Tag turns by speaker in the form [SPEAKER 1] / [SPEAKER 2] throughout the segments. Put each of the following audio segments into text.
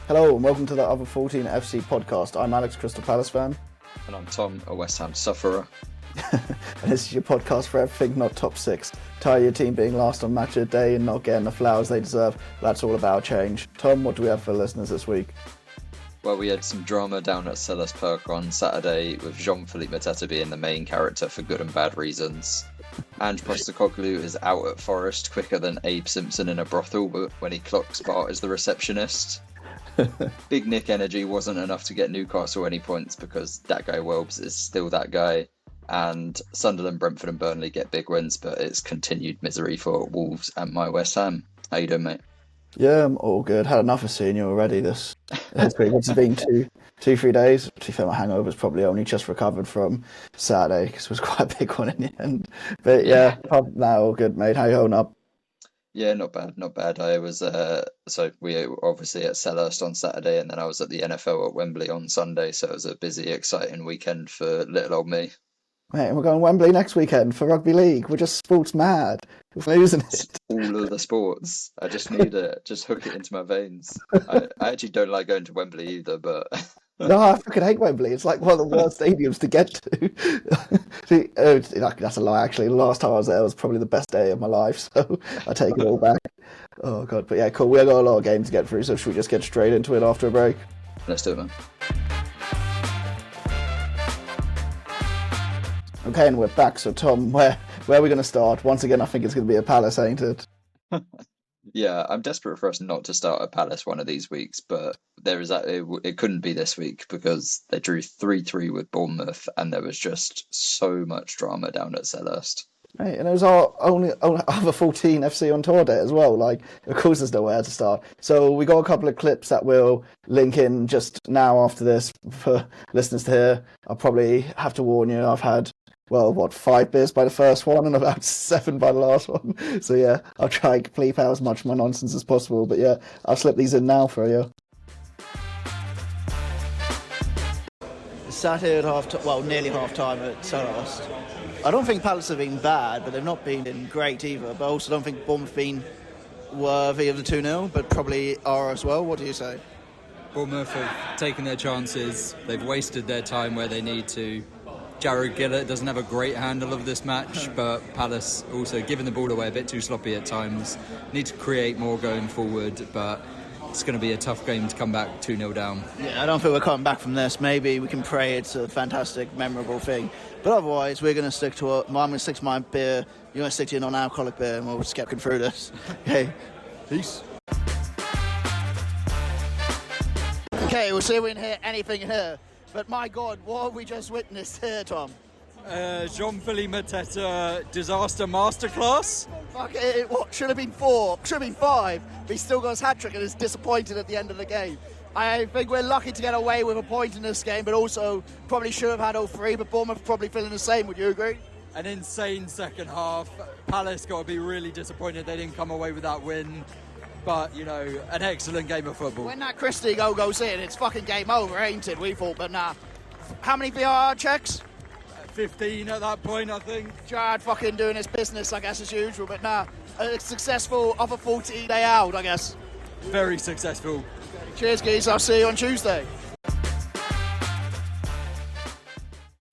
[SPEAKER 1] Hello and welcome to the Other 14 FC podcast. I'm Alex, Crystal Palace fan.
[SPEAKER 2] And I'm Tom, a West Ham sufferer.
[SPEAKER 1] And this is your podcast for everything not top six. Tired of your team being last on match of the day and not getting the flowers they deserve. That's all about change. Tom, what do we have for listeners this week?
[SPEAKER 2] Well, we had some drama down at Selhurst Park on Saturday with Jean Philippe Mateta being the main character for good and bad reasons. Ange Postecoglou is out at Forest quicker than Abe Simpson in a brothel when he clocks Bart as the receptionist. Big Nick energy wasn't enough to get Newcastle any points because Dat Guy Welbz is still that guy. And Sunderland, Brentford and Burnley get big wins, but it's continued misery for Wolves and my West Ham. How you doing, mate?
[SPEAKER 1] Yeah, I'm all good. Had enough of seeing you already this week. It's been 3 days. To be fair, my hangover's probably only just recovered from Saturday because it was quite a big one in the end. But yeah, now all good, mate. How you holding up?
[SPEAKER 2] Yeah, not bad. I was so we were obviously at Selhurst on Saturday, and then I was at the NFL at Wembley on Sunday. So it was a busy, exciting weekend for little old me.
[SPEAKER 1] Mate, we're going to Wembley next weekend for rugby league. We're just sports mad. We're losing it.
[SPEAKER 2] All of the sports. I just need it. Just hook it into my veins. I actually don't like going to Wembley either, but
[SPEAKER 1] No, I fucking hate Wembley. It's like one of the worst stadiums to get to. See, that's a lie, actually. The last time I was there was probably the best day of my life, so I take it all back. Oh, God. But yeah, cool. We've got a lot of games to get through, so should we just get straight into it after a break?
[SPEAKER 2] let's do it, man.
[SPEAKER 1] Okay, and we're back. So, Tom, where are we going to start? Once again, I think it's going to be a Palace, ain't it?
[SPEAKER 2] Yeah, I'm desperate for us not to start at Palace one of these weeks, but it couldn't be this week because they drew 3-3 with Bournemouth, and there was just so much drama down at Selhurst.
[SPEAKER 1] Right, and it was our only other 14 FC on tour day as well. Like, of course, there's nowhere to start. So we got a couple of clips that we'll link in just now after this for listeners to hear. I'll probably have to warn you, I've had 5 beers by the first one and about 7 by the last one. So yeah, I'll try and bleep out as much of my nonsense as possible. But yeah, I'll slip these in now for you. Sat here at nearly half time at Selhurst. I don't think Palace have been bad, but they've not been great either. But I also don't think Bournemouth have been worthy of the 2-0, but probably are as well. What do you say?
[SPEAKER 3] Bournemouth have taken their chances. They've wasted their time where they need to. Jared Gillett doesn't have a great handle of this match, but Palace also giving the ball away a bit too sloppy at times. Need to create more going forward, but it's going to be a tough game to come back 2-0 down. Yeah,
[SPEAKER 1] I don't think we're coming back from this. Maybe we can pray it's a fantastic, memorable thing. But otherwise, we're going to stick to I'm going to stick to my beer. You're going to stick to your non-alcoholic beer, and we'll just get through this. Okay, peace. Okay, we'll see if we can hear anything here. But my God, what have we just witnessed here, Tom?
[SPEAKER 3] Jean Philippe Mateta disaster masterclass.
[SPEAKER 1] Fuck it, what should have been 4, should have been 5. But he still got his hat-trick and is disappointed at the end of the game. I think we're lucky to get away with a point in this game, but also probably should have had all 3, but Bournemouth probably feeling the same. Would you agree?
[SPEAKER 3] An insane second half. Palace got to be really disappointed they didn't come away with that win. But, an excellent game of football. When that Christie goal goes in, it's fucking game over, ain't it? We thought, but nah. How many VAR checks? 15 at that point, I think.
[SPEAKER 1] Jared fucking doing his business, I guess, as usual. But nah, a successful other 14 day out, I guess.
[SPEAKER 3] Very successful.
[SPEAKER 1] Cheers, geez. I'll see you on Tuesday.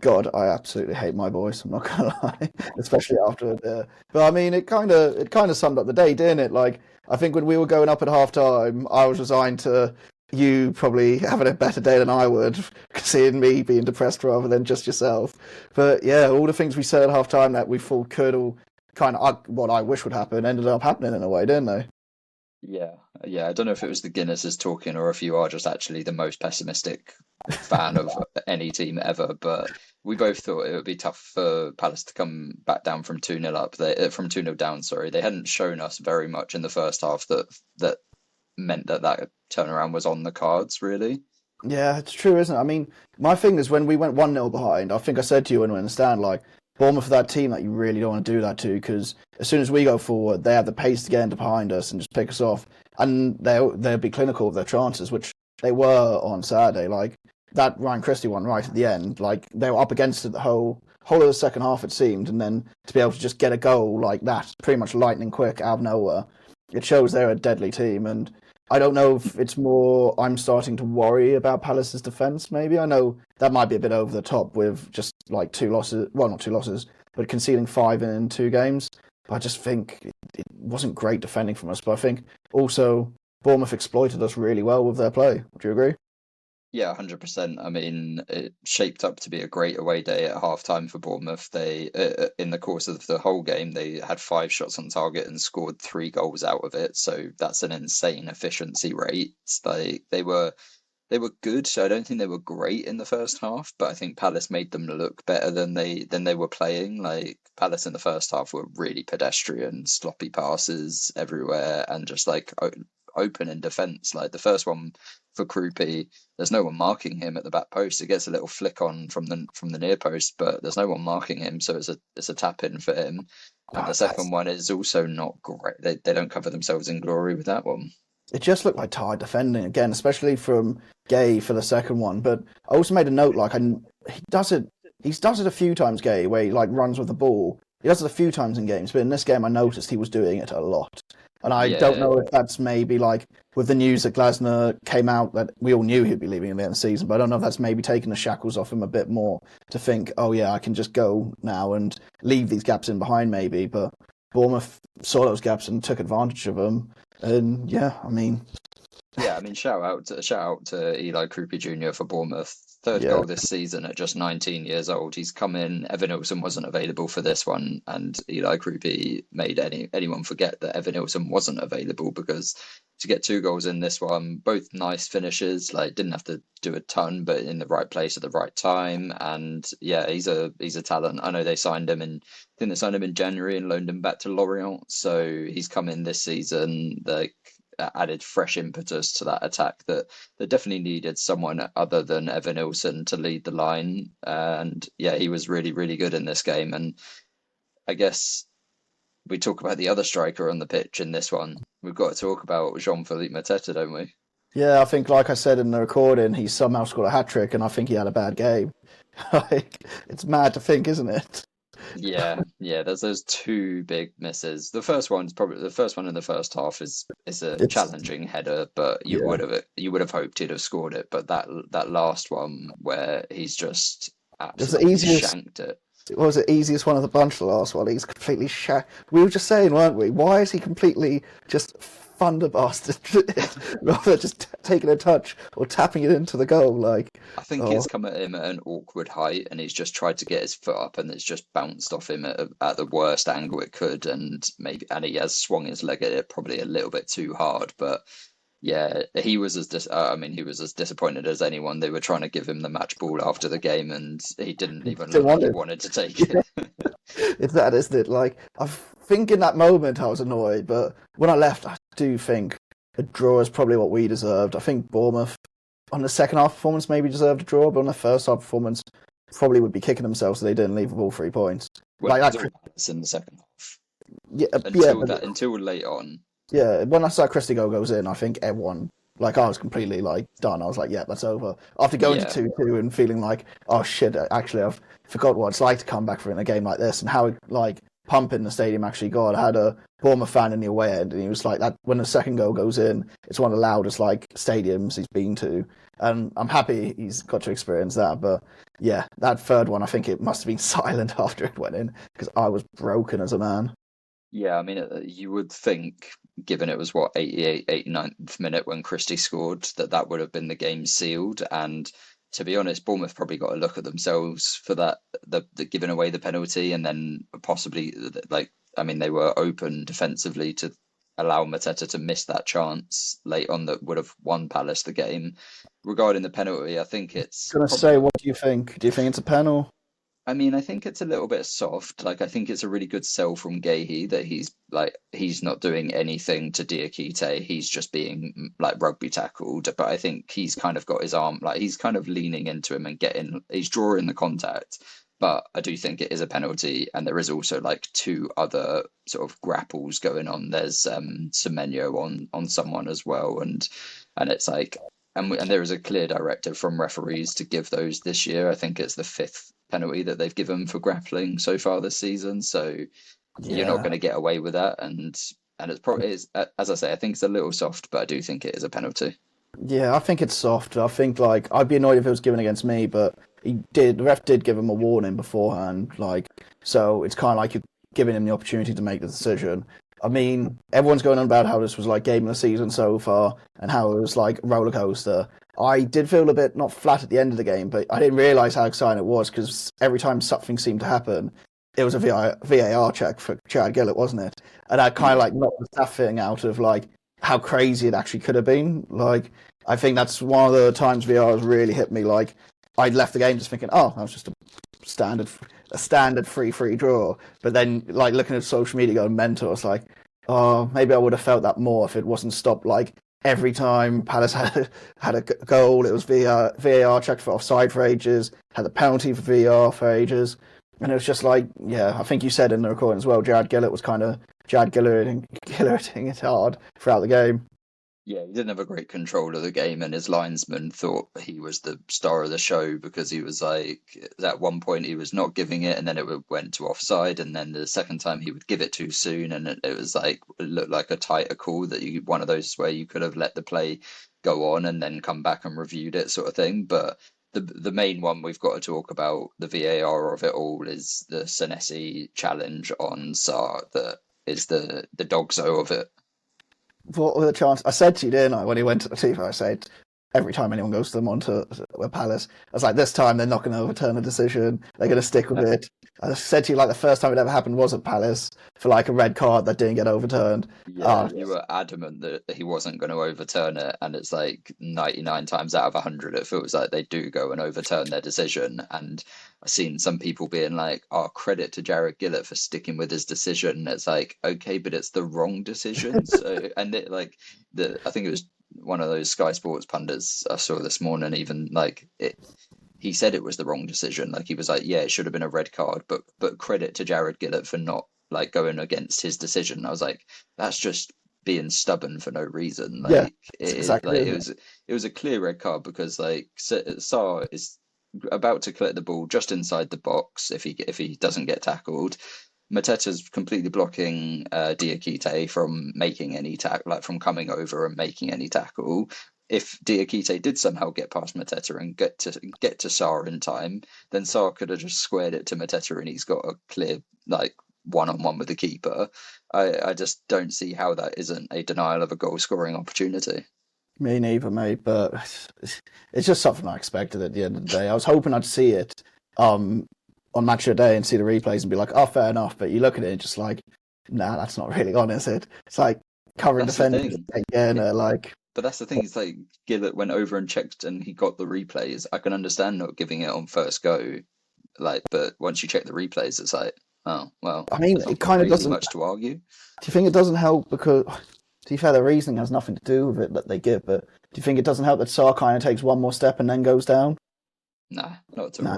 [SPEAKER 1] God, I absolutely hate my voice. I'm not gonna lie, especially after it. But I mean, it kind of summed up the day, didn't it? Like, I think when we were going up at half time, I was resigned to you probably having a better day than I would, seeing me being depressed rather than just yourself. But yeah, all the things we said at half time that we thought could all kind of what I wish would happen ended up happening in a way, didn't they?
[SPEAKER 2] Yeah. I don't know if it was the Guinnesses talking or if you are just actually the most pessimistic fan of any team ever, but we both thought it would be tough for Palace to come back down from 2-0 up. From 2-0 down, sorry. They hadn't shown us very much in the first half that meant that turnaround was on the cards, really.
[SPEAKER 1] Yeah, it's true, isn't it? I mean, my thing is when we went 1-0 behind, I think I said to you when we were in the stand, like, Bournemouth are that team that you really don't want to do that to, because as soon as we go forward, they have the pace to get into behind us and just pick us off. And they'll be clinical of their chances, which they were on Saturday. Like, that Ryan Christie one right at the end, like, they were up against it the whole of the second half, it seemed. And then to be able to just get a goal like that, pretty much lightning quick out of nowhere, it shows they're a deadly team. And I don't know if it's more I'm starting to worry about Palace's defence, maybe. I know that might be a bit over the top with just like 2 losses. Well, not 2 losses, but conceding 5 in 2 games. But I just think it wasn't great defending from us. But I think also Bournemouth exploited us really well with their play. Do you agree?
[SPEAKER 2] Yeah, 100%. I mean, it shaped up to be a great away day at half-time for Bournemouth. They, in the course of the whole game, they had 5 shots on target and scored 3 goals out of it. So that's an insane efficiency rate. They were good. So I don't think they were great in the first half, but I think Palace made them look better than they were playing. Like Palace in the first half were really pedestrian, sloppy passes everywhere, and just like open in defence. Like the first one for Krupi, there's no one marking him at the back post. It gets a little flick on from the near post, but there's no one marking him, so it's a tap in for him. And the second one is also not great. They don't cover themselves in glory with that one.
[SPEAKER 1] It just looked like tired defending again, especially from Gay for the second one. But I also made a note, like he does it a few times, Gay, where he like runs with the ball. He does it a few times in games, but in this game I noticed he was doing it a lot. And I don't know if that's maybe like with the news that Glasner came out that we all knew he'd be leaving at the end of the season, but I don't know if that's maybe taking the shackles off him a bit more to think, oh yeah, I can just go now and leave these gaps in behind maybe. But Bournemouth saw those gaps and took advantage of them. And yeah, I mean,
[SPEAKER 2] shout out to Eli Krupi Jr. for Bournemouth. Third goal this season at just 19 years old. He's come in. Evan Nilsson wasn't available for this one, and Eli Krupi made anyone forget that Evan Nilsson wasn't available, because to get 2 goals in this one, both nice finishes. Like didn't have to do a ton, but in the right place at the right time. And yeah, he's a talent. I know they signed him in. I think they signed him in January and loaned him back to Lorient. So he's come in this season. Like added fresh impetus to that attack that definitely needed someone other than Evan Nilsson to lead the line. And yeah, he was really, really good in this game. And I guess we talk about the other striker on the pitch in this one. We've got to talk about Jean Philippe Mateta, don't we?
[SPEAKER 1] Yeah, I think, like I said in the recording, he somehow scored a hat-trick, and I think he had a bad game. Like, it's mad to think, isn't it?
[SPEAKER 2] Yeah, there's those 2 big misses. The first one in the first half is a challenging header, but you would have hoped he'd have scored it. But that last one where he's just absolutely shanked it.
[SPEAKER 1] It was the easiest one of the bunch, the last one. He's completely We were just saying, weren't we? Why is he completely just thunderbasted rather than just taking a touch or tapping it into the goal? Like,
[SPEAKER 2] I think it's come at him at an awkward height, and he's just tried to get his foot up, and it's just bounced off him at the worst angle it could, and he has swung his leg at it probably a little bit too hard. But yeah, he was as disappointed as anyone. They were trying to give him the match ball after the game, and he didn't even look like he wanted to take it.
[SPEAKER 1] It's that, isn't it? Like, I think in that moment I was annoyed, but when I left, I do think a draw is probably what we deserved. I think Bournemouth, on the second half performance, maybe deserved a draw, but on the first half performance, probably would be kicking themselves if they didn't leave with all 3 points.
[SPEAKER 2] Well, like that in the second half. Until late on.
[SPEAKER 1] Yeah, when I saw Christie goes in, I think everyone, like, I was completely, like, done. I was like, yeah, that's over. After going to 2-2 and feeling like, oh, shit, actually, I've forgot what it's like to come back for in a game like this, and how, like, pumping the stadium actually got. I had a Bournemouth fan in the away end, and he was like, that when the second goal goes in, it's one of the loudest, like, stadiums he's been to. And I'm happy he's got to experience that. But, yeah, that third one, I think it must have been silent after it went in, because I was broken as a man.
[SPEAKER 2] Yeah, I mean, you would think, given it was, 88th, 89th minute when Christie scored, that would have been the game sealed. And to be honest, Bournemouth probably got a look at themselves for that, the giving away the penalty, and then possibly, they were open defensively to allow Mateta to miss that chance late on that would have won Palace the game. Regarding the penalty, I think it's...
[SPEAKER 1] What do you think? Do you think it's a penalty?
[SPEAKER 2] I mean, I think it's a little bit soft. Like, I think it's a really good sell from Gahey that he's not doing anything to Diakite. He's just being like rugby tackled. But I think he's kind of got his arm, like he's kind of leaning into him and he's drawing the contact. But I do think it is a penalty, and there is also like 2 other sort of grapples going on. There's Semenyo on someone as well, and it's like, and there is a clear directive from referees to give those this year. I think it's the 5th penalty that they've given for grappling so far this season. So you're not going to get away with that. And and it's probably is, as I say, I think it's a little soft, but I do think it is a penalty.
[SPEAKER 1] Yeah, I think it's soft. I think like I'd be annoyed if it was given against me, but the ref did give him a warning beforehand, like so it's kind of like you're giving him the opportunity to make the decision. I mean, everyone's going on about how this was like game of the season so far and how it was like a roller coaster. I did feel a bit not flat at the end of the game, but I didn't realise how exciting it was because every time something seemed to happen, it was a VAR check for Chad Gillett, wasn't it? And I kind of like knocked the staff thing out of like how crazy it actually could have been. Like, I think that's one of the times VR has really hit me. Like, I left the game just thinking, oh, that was just a standard 3-3 draw. But then, like, looking at social media going mental, it's like, oh, maybe I would have felt that more if it wasn't stopped. Like, every time Palace had a goal, it was VAR checked for offside for ages, had the penalty for VAR for ages. And it was just like, yeah, I think you said in the recording as well, Jared Gillett was kind of Gilleting it hard throughout the game.
[SPEAKER 2] Yeah, he didn't have a great control of the game, and his linesman thought he was the star of the show because he was like, at one point he was not giving it, and then it went to offside, and then the second time he would give it too soon, and it was like, it looked like a tighter call that one of those where you could have let the play go on and then come back and reviewed it, sort of thing. But the main one we've got to talk about, the VAR of it all, is the Senesi challenge on Sarr that is the dogzo of it.
[SPEAKER 1] What were the chances? I said to you, didn't I, when he went to the TV, I said, every time anyone goes to them onto Palace, I was like, this time they're not going to overturn a decision. They're going to stick with it. I said to you, like, the first time it ever happened was at Palace for, like, a red card that didn't get overturned.
[SPEAKER 2] Yeah, you were adamant that he wasn't going to overturn it, and it's like 99 times out of 100, it feels like they do go and overturn their decision. And I've seen some people being like, oh, credit to Jared Gillett for sticking with his decision. It's like, okay, but it's the wrong decision. So, and it, like, I think it was one of those Sky Sports pundits I saw this morning, even like he said it was the wrong decision. Like, he was like, yeah, it should have been a red card, but credit to Jared Gillett for not like going against his decision. I was like, that's just being stubborn for no reason. Like,
[SPEAKER 1] Yeah,
[SPEAKER 2] exactly. Like, it was a clear red card because like Sarr is about to collect the ball just inside the box if he doesn't get tackled. Mateta's completely blocking Diakite from making any tackle, like from coming over and making any tackle. If Diakite did somehow get past Mateta and get to Sarr in time, then Sarr could have just squared it to Mateta and he's got a clear like one-on-one with the keeper. I just don't see how that isn't a denial of a goal-scoring opportunity.
[SPEAKER 1] Me neither, mate, but it's just something I expected at the end of the day. I was hoping I'd see it on Match of the Day and see the replays and be like, oh, fair enough. But you look at it and just like, nah, that's not really on, is it? It's like covering defenders again, like.
[SPEAKER 2] But that's the thing, it's like Gillett went over and checked and he got the replays. I can understand not giving it on first go, like, but once you check the replays, it's like, oh, well.
[SPEAKER 1] I mean, it kind of doesn't
[SPEAKER 2] much to argue.
[SPEAKER 1] Do you think it doesn't help because, to be fair, the reasoning has nothing to do with it that they give, but do you think it doesn't help that Sarr kind of takes one more step and then goes down?
[SPEAKER 2] Nah, not at all.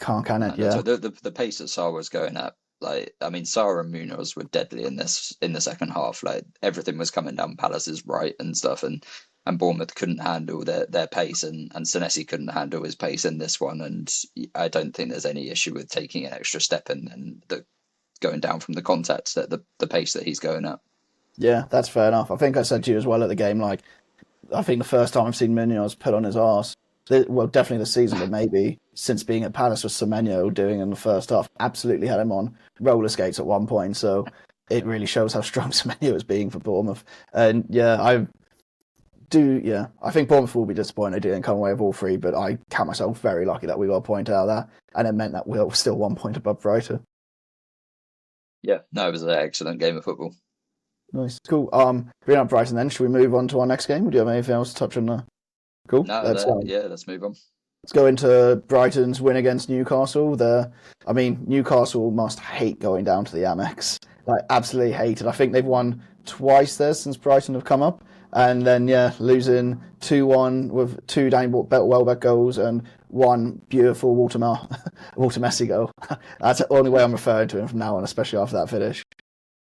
[SPEAKER 1] No, can it? Yeah.
[SPEAKER 2] The pace that Sarr was going at, like, I mean, Sarr and Munoz were deadly in the second half. Like, everything was coming down Palace's right and stuff, and Bournemouth couldn't handle their pace, and Senesi couldn't handle his pace in this one. And I don't think there's any issue with taking an extra step and going down from the contact at the pace that he's going at.
[SPEAKER 1] Yeah, that's fair enough. I think I said to you as well at the game, like, I think the first time I've seen Munoz put on his arse, well, definitely this season, but maybe since being at Palace with Semenyo doing in the first half, absolutely had him on roller skates at one point. So it really shows how strong Semenyo is being for Bournemouth. And yeah, I think Bournemouth will be disappointed they didn't come away with all three, but I count myself very lucky that we got a point out of that, and it meant that we're still 1 point above Brighton.
[SPEAKER 2] Yeah, no, it was an excellent game of football.
[SPEAKER 1] Nice, cool. Bring up Brighton then. Should we move on to our next game? Do you have anything else to touch on there? Cool.
[SPEAKER 2] No, let's move on.
[SPEAKER 1] Let's go into Brighton's win against Newcastle. Newcastle must hate going down to the Amex. Like, absolutely hate it. I think they've won twice there since Brighton have come up. And then, losing 2-1 with two Danny Welbeck goals and one beautiful Walter Messi goal. That's the only way I'm referring to him from now on, especially after that finish.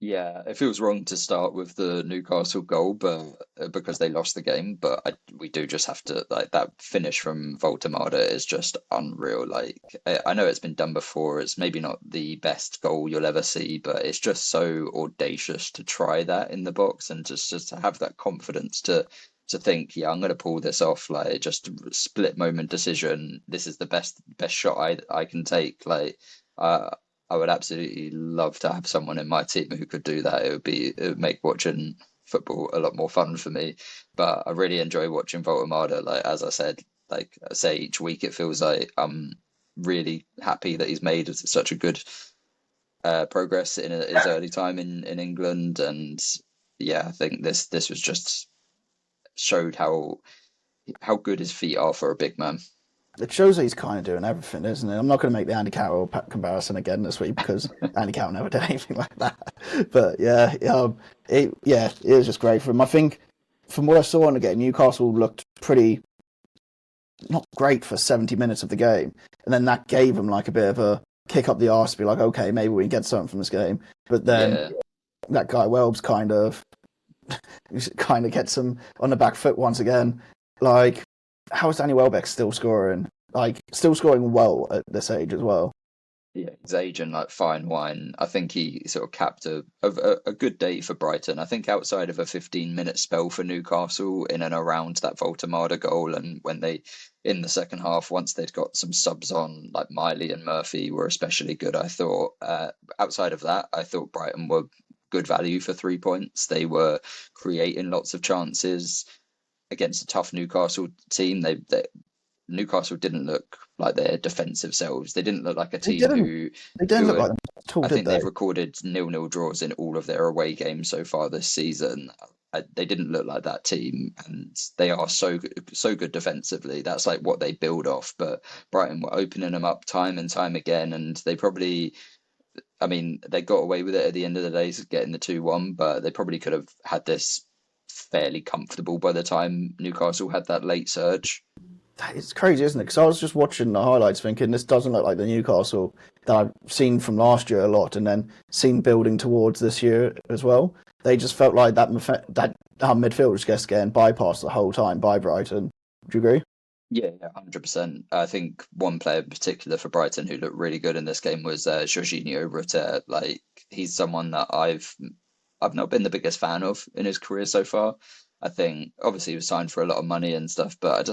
[SPEAKER 2] Yeah, it feels wrong to start with the Newcastle goal, but because they lost the game. But we do just have to like that finish from Voltemada is just unreal. Like I know it's been done before. It's maybe not the best goal you'll ever see, but it's just so audacious to try that in the box and just to have that confidence to think, yeah, I'm going to pull this off. Like just split moment decision. This is the best shot I can take. Like. Uh, I would absolutely love to have someone in my team who could do that. It would make watching football a lot more fun for me. But I really enjoy watching Voltemada. Like as I said, like I say each week, it feels like I'm really happy that he's made such a good progress in his early time in England. And yeah, I think this was just showed how good his feet are for a big man.
[SPEAKER 1] It shows that he's kind of doing everything, isn't it? I'm not going to make the Andy Carroll comparison again this week because Andy Carroll never did anything like that. But yeah, it was just great for him. I think from what I saw in the game, Newcastle looked pretty not great for 70 minutes of the game, and then that gave him like a bit of a kick up the arse to be like, okay, maybe we can get something from this game. But then that guy Welbz kind of gets him on the back foot once again. Like, how is Danny Welbeck still scoring? Like, still scoring well at this age as well.
[SPEAKER 2] Yeah, his agent, like fine wine. I think he sort of capped a good day for Brighton. I think outside of a 15-minute spell for Newcastle in and around that Voltemada goal, and when they in the second half, once they'd got some subs on, like Miley and Murphy were especially good. I thought. Outside of that, I thought Brighton were good value for 3 points. They were creating lots of chances against a tough Newcastle team. They Newcastle didn't look like their defensive selves. They didn't look like a team
[SPEAKER 1] They didn't look like them at all,
[SPEAKER 2] I
[SPEAKER 1] did
[SPEAKER 2] think
[SPEAKER 1] they?
[SPEAKER 2] they've recorded 0-0 draws in all of their away games so far this season. They didn't look like that team, and they are so good defensively. That's like what they build off. But Brighton were opening them up time and time again, and they probably, I mean, they got away with it at the end of the day, getting the 2-1, but they probably could have had this fairly comfortable by the time Newcastle had that late surge.
[SPEAKER 1] It's crazy, isn't it? Because I was just watching the highlights thinking this doesn't look like the Newcastle that I've seen from last year a lot and then seen building towards this year as well. They just felt like that midfield was just getting bypassed the whole time by Brighton. Do you agree?
[SPEAKER 2] Yeah, 100%. I think one player in particular for Brighton who looked really good in this game was Jorginho Rutter. Like he's someone that I've not been the biggest fan of in his career so far. I think obviously he was signed for a lot of money and stuff, but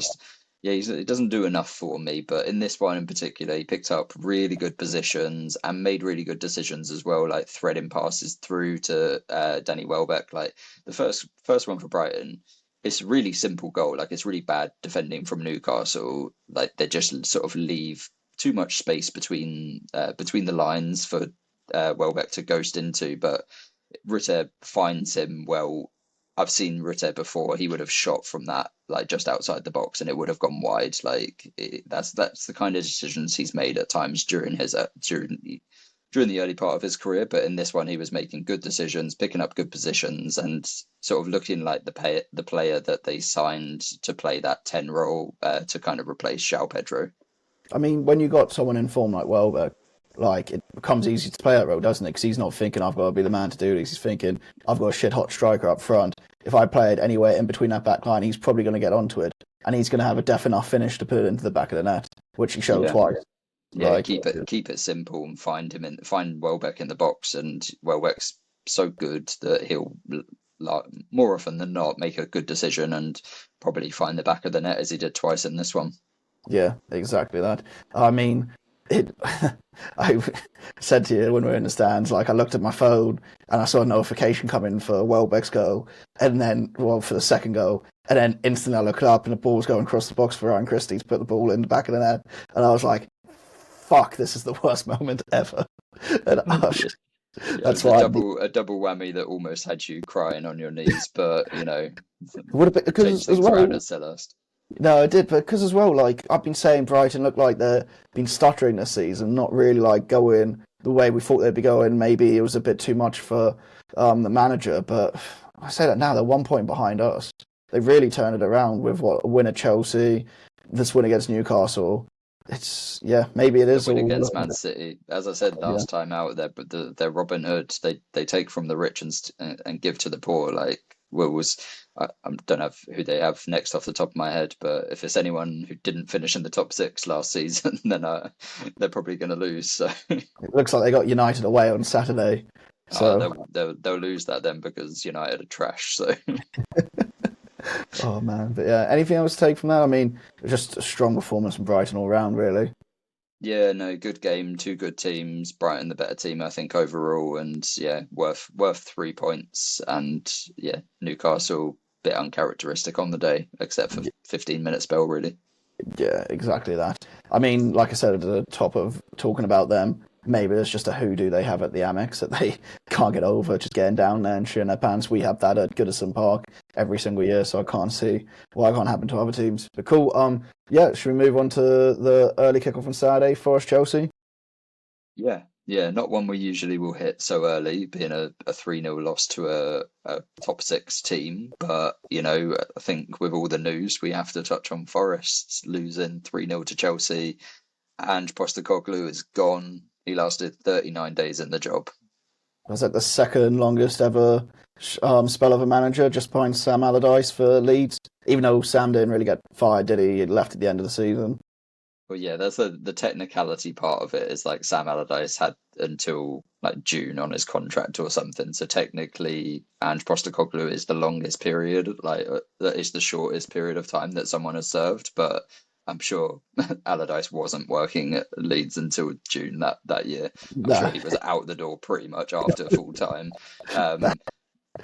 [SPEAKER 2] he doesn't do enough for me. But in this one in particular, he picked up really good positions and made really good decisions as well, like threading passes through to Danny Welbeck. Like the first one for Brighton, it's a really simple goal. Like it's really bad defending from Newcastle. Like they just sort of leave too much space between the lines for Welbeck to ghost into, but Rutte finds him well. I've seen Rutte before. He would have shot from that, like just outside the box, and it would have gone wide. That's the kind of decisions he's made at times during the early part of his career. But in this one, he was making good decisions, picking up good positions, and sort of looking like the player that they signed to play that 10 role to kind of replace João Pedro.
[SPEAKER 1] I mean, when you got someone in form like Welbeck, like it becomes easy to play that role, doesn't it? Because he's not thinking I've got to be the man to do this. He's thinking I've got a shit hot striker up front. If I play it anywhere in between that back line, he's probably going to get onto it, and he's going to have a def enough finish to put it into the back of the net, which he showed twice.
[SPEAKER 2] Yeah, like, keep it simple and find Welbeck in the box, and Welbeck's so good that he'll more often than not make a good decision and probably find the back of the net as he did twice in this one.
[SPEAKER 1] Yeah, exactly that. I mean, I said to you when we were in the stands, like I looked at my phone and I saw a notification coming for Welbeck's goal, and then for the second goal, and then instantly I looked up and the ball's going across the box for Ryan Christie to put the ball in the back of the net, and I was like, "Fuck, this is the worst moment ever." And
[SPEAKER 2] that's why a double whammy that almost had you crying on your knees, but you know,
[SPEAKER 1] would have been because as well.
[SPEAKER 2] At Selhurst.
[SPEAKER 1] No, it did, but because as well, like I've been saying, Brighton look like they've been stuttering this season, not really like going the way we thought they'd be going. Maybe it was a bit too much for the manager, but I say that now they're 1 point behind us. They really turned it around with a win at Chelsea, this win against Newcastle. maybe it is
[SPEAKER 2] The win
[SPEAKER 1] all
[SPEAKER 2] against Man City, as I said last time out, they're Robin Hood. They take from the rich and give to the poor. Like Wolves, I don't have who they have next off the top of my head, but if it's anyone who didn't finish in the top six last season, then they're probably going to lose. So
[SPEAKER 1] it looks like they got United away on Saturday. So
[SPEAKER 2] they'll lose that then because United are trash. So
[SPEAKER 1] oh man, but yeah, anything else to take from that? I mean, just a strong performance from Brighton all round, really.
[SPEAKER 2] yeah, no, good game, two good teams. Brighton the better team, I think overall, and yeah, worth 3 points. And yeah, Newcastle bit uncharacteristic on the day, except for 15-minute spell, really.
[SPEAKER 1] Yeah, exactly that. I mean, like I said at the top of talking about them, maybe it's just a hoodoo they have at the Amex that they can't get over, just getting down there and shitting their pants. We have that at Goodison Park every single year, so I can't see why it can't happen to other teams. But cool. Yeah, should we move on to the early kickoff on Saturday, Forest Chelsea?
[SPEAKER 2] Yeah, not one we usually will hit so early, being a 3-0 loss to a top six team. But, I think with all the news, we have to touch on Forest losing 3-0 to Chelsea. Ange Postecoglou is gone. He lasted 39 days in the job.
[SPEAKER 1] Was that the second longest ever spell of a manager, just behind Sam Allardyce for Leeds? Even though Sam didn't really get fired, did he? He left at the end of the season.
[SPEAKER 2] Well, yeah, that's the technicality part of it is like Sam Allardyce had until like June on his contract or something. So technically, Ange Postecoglou is the longest period, that is the shortest period of time that someone has served. But I'm sure Allardyce wasn't working at Leeds until June that year. I'm sure he was out the door pretty much after full time. But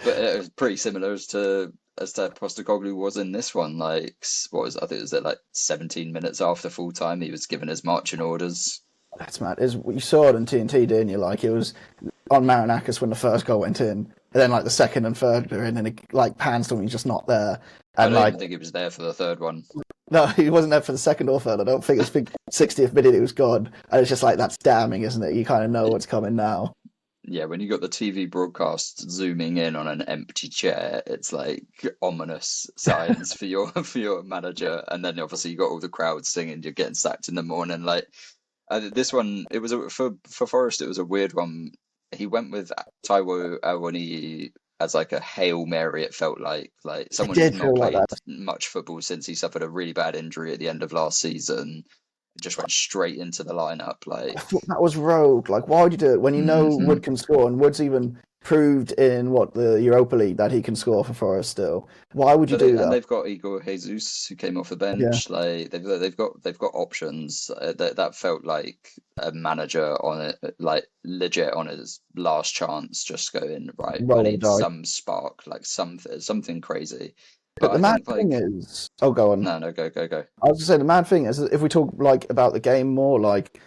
[SPEAKER 2] it was pretty similar as to Postecoglou was in this one. Like, I think it was at like 17 minutes after full time, he was given his marching orders.
[SPEAKER 1] That's mad. You saw it on TNT, didn't you? Like, it was on Marinakis when the first goal went in, and then like the second and third were in, and it like pans to him, he's just not there. And
[SPEAKER 2] I don't even think he was there for the third one.
[SPEAKER 1] No, he wasn't there for the second or third. I don't think. It's the 60th minute he was gone, and it's just like that's damning, isn't it? You kind of know what's coming now.
[SPEAKER 2] Yeah, when you got the TV broadcast zooming in on an empty chair, it's like ominous signs for your manager. And then obviously you got all the crowds singing, "You're getting sacked in the morning." Like this one, it was for Forest. It was a weird one. He went with Taiwo Awoniyi as like a Hail Mary. It felt like someone who's not played much football since he suffered a really bad injury at the end of last season. Just went straight into the lineup. Like,
[SPEAKER 1] I thought that was rogue. Like, why would you do it when you know Wood can score, and Wood's even proved in the Europa League that he can score for Forest still? Why would you do that?
[SPEAKER 2] And they've got Igor Jesus who came off the bench. Yeah. Like they've got options. That felt like a manager on it, like legit on his last chance, just going right. I need some spark, like something crazy.
[SPEAKER 1] But the mad thing is, go on.
[SPEAKER 2] No, go. I
[SPEAKER 1] was going to say the mad thing is, if we talk like about the game more, like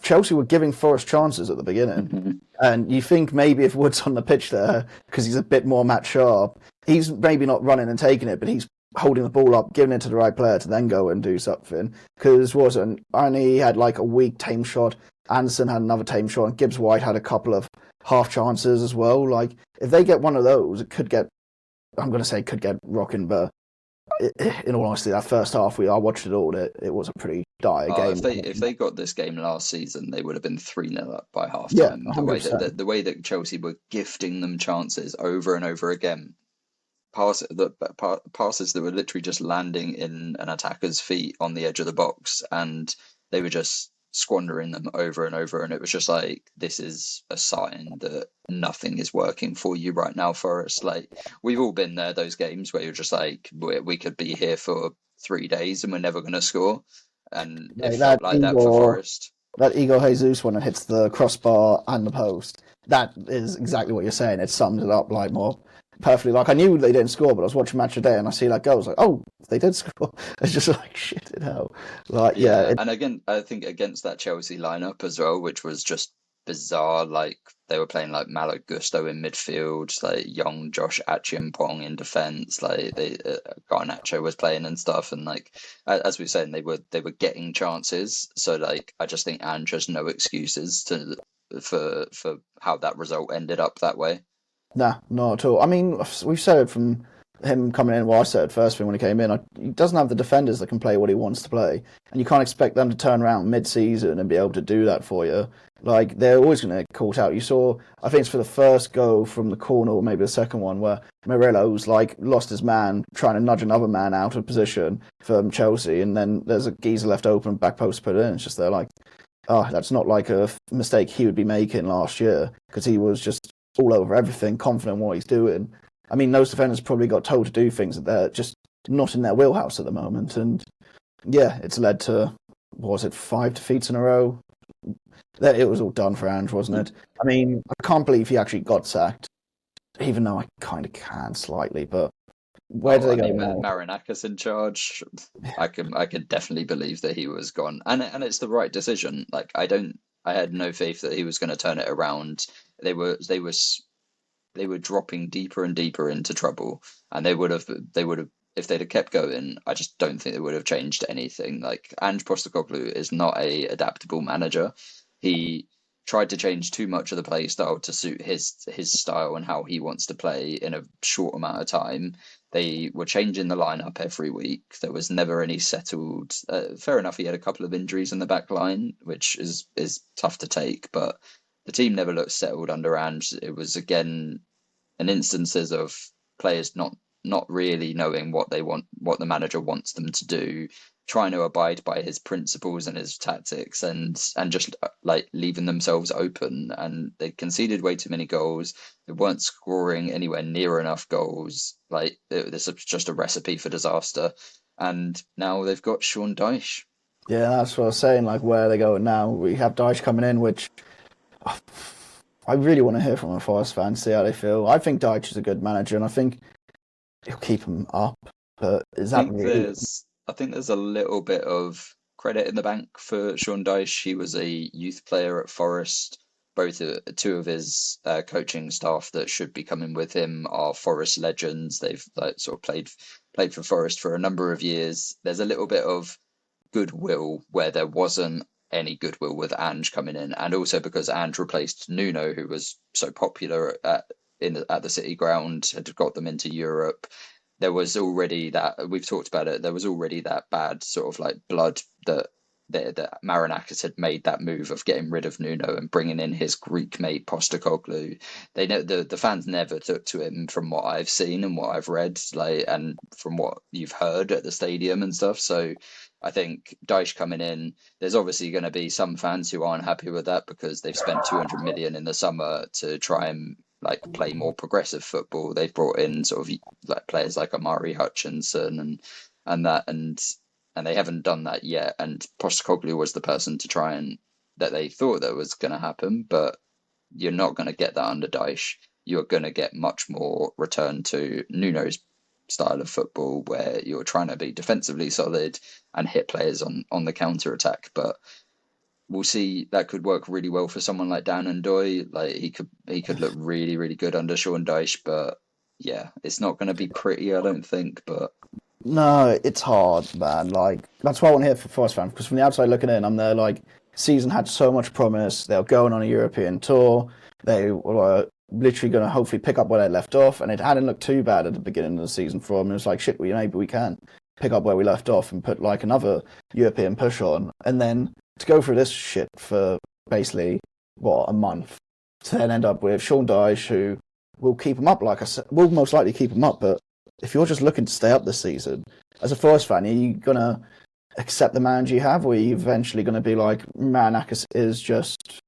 [SPEAKER 1] Chelsea were giving Forest chances at the beginning, and you think maybe if Wood's on the pitch there because he's a bit more match sharp, he's maybe not running and taking it, but he's holding the ball up, giving it to the right player to then go and do something. Because Arnie had like a weak tame shot, Anderson had another tame shot, and Gibbs White had a couple of half chances as well. Like if they get one of those, it could get. I'm going to say could get rocking, but in all honesty, that first half, I watched it all. It was a pretty dire game.
[SPEAKER 2] If they got this game last season, they would have been 3-0 up by half time. Yeah, the way that Chelsea were gifting them chances over and over again, passes that were literally just landing in an attacker's feet on the edge of the box, and they were just squandering them over and over, and it was just like, this is a sign that nothing is working for you right now, Forest. Like, we've all been there, those games where you're just like, we could be here for 3 days and we're never going to score, and it felt like that for Forest.
[SPEAKER 1] That Igor Jesus one that hits the crossbar and the post, that is exactly what you're saying. It sums it up like more perfectly. Like, I knew they didn't score, but I was watching Match of the Day and I see that goal. I was like, oh, they did score. It's just like, shit, hell. Like, yeah.
[SPEAKER 2] And again, I think against that Chelsea lineup as well, which was just bizarre. Like, they were playing like Malo Gusto in midfield, like young Josh Achiampong in defence. Like, Garnacho was playing and stuff. And like, as we were saying, they were getting chances. So like, I just think Ange has no excuses for how that result ended up that way.
[SPEAKER 1] Nah, not at all. I mean, we've said it from him coming in, well, I said first thing when he came in, he doesn't have the defenders that can play what he wants to play. And you can't expect them to turn around mid-season and be able to do that for you. Like, they're always going to get caught out. You saw, I think it's for the first goal from the corner, or maybe the second one, where Murillo's, like, lost his man, trying to nudge another man out of position from Chelsea, and then there's a geezer left open, back post put in. It's just they're like, oh, that's not like a mistake he would be making last year, because he was just all over everything, confident in what he's doing. I mean, those defenders probably got told to do things that they're just not in their wheelhouse at the moment. And yeah, it's led to, what was it, 5 defeats in a row? It was all done for Ange, wasn't it? I mean, I can't believe he actually got sacked, even though I kind of can slightly, but where do they go now?
[SPEAKER 2] Marinakis in charge. I can definitely believe that he was gone, and it's the right decision. Like, I had no faith that he was going to turn it around. They were dropping deeper and deeper into trouble, and they would have if they'd have kept going. I just don't think they would have changed anything. Like, Ange Postecoglou is not a adaptable manager. He tried to change too much of the play style to suit his style and how he wants to play in a short amount of time. They were changing the lineup every week. There was never any settled. Fair enough, he had a couple of injuries in the back line, which is tough to take, but the team never looked settled under Ange. It was, again, an instances of players not really knowing what they want, what the manager wants them to do, trying to abide by his principles and his tactics, and just like leaving themselves open. And they conceded way too many goals. They weren't scoring anywhere near enough goals. Like, this is just a recipe for disaster. And now they've got Sean Dyche.
[SPEAKER 1] Yeah, that's what I was saying. Like, where are they going now? We have Dyche coming in, which I really want to hear from a Forest fan, see how they feel. I think Dyche is a good manager, and I think he'll keep them up. But is that really?
[SPEAKER 2] I think there's a little bit of credit in the bank for Sean Dyche. He was a youth player at Forest. Both two of his coaching staff that should be coming with him are Forest legends. They've sort of played for Forest for a number of years. There's a little bit of goodwill where there wasn't any goodwill with Ange coming in, and also because Ange replaced Nuno, who was so popular at the City Ground, had got them into Europe. There was already that, we've talked about it, there was already that bad sort of like blood that Marinakis had made that move of getting rid of Nuno and bringing in his Greek mate Postecoglou. They know the fans never took to him, from what I've seen and what I've read, like, and from what you've heard at the stadium and stuff. So I think Dyche coming in, there's obviously going to be some fans who aren't happy with that because they've spent 200 million in the summer to try and like play more progressive football. They've brought in sort of like players like Amari Hutchinson and they haven't done that yet. And Postecoglou was the person to try and that they thought that was going to happen, but you're not going to get that under Dyche. You're going to get much more return to Nuno's style of football, where you're trying to be defensively solid and hit players on the counter attack. But we'll see. That could work really well for someone like Dan and Doy. Like, he could look really, really good under Sean Dyche. But yeah, it's not going to be pretty, I don't think. But
[SPEAKER 1] no, it's hard, man. Like, that's why I want to hear from Forest fans, because from the outside looking in, I'm there like, season had so much promise. They were going on a European tour. They were literally going to hopefully pick up where they left off, and it hadn't looked too bad at the beginning of the season for them. It was like, shit, maybe we can pick up where we left off and put like another European push on. And then to go through this shit for basically, a month, to then end up with Sean Dyche, who will keep them up, like I said, will most likely keep them up. But if you're just looking to stay up this season, as a Forest fan, are you going to accept the manager you have, or are you eventually going to be like, Marinakis is just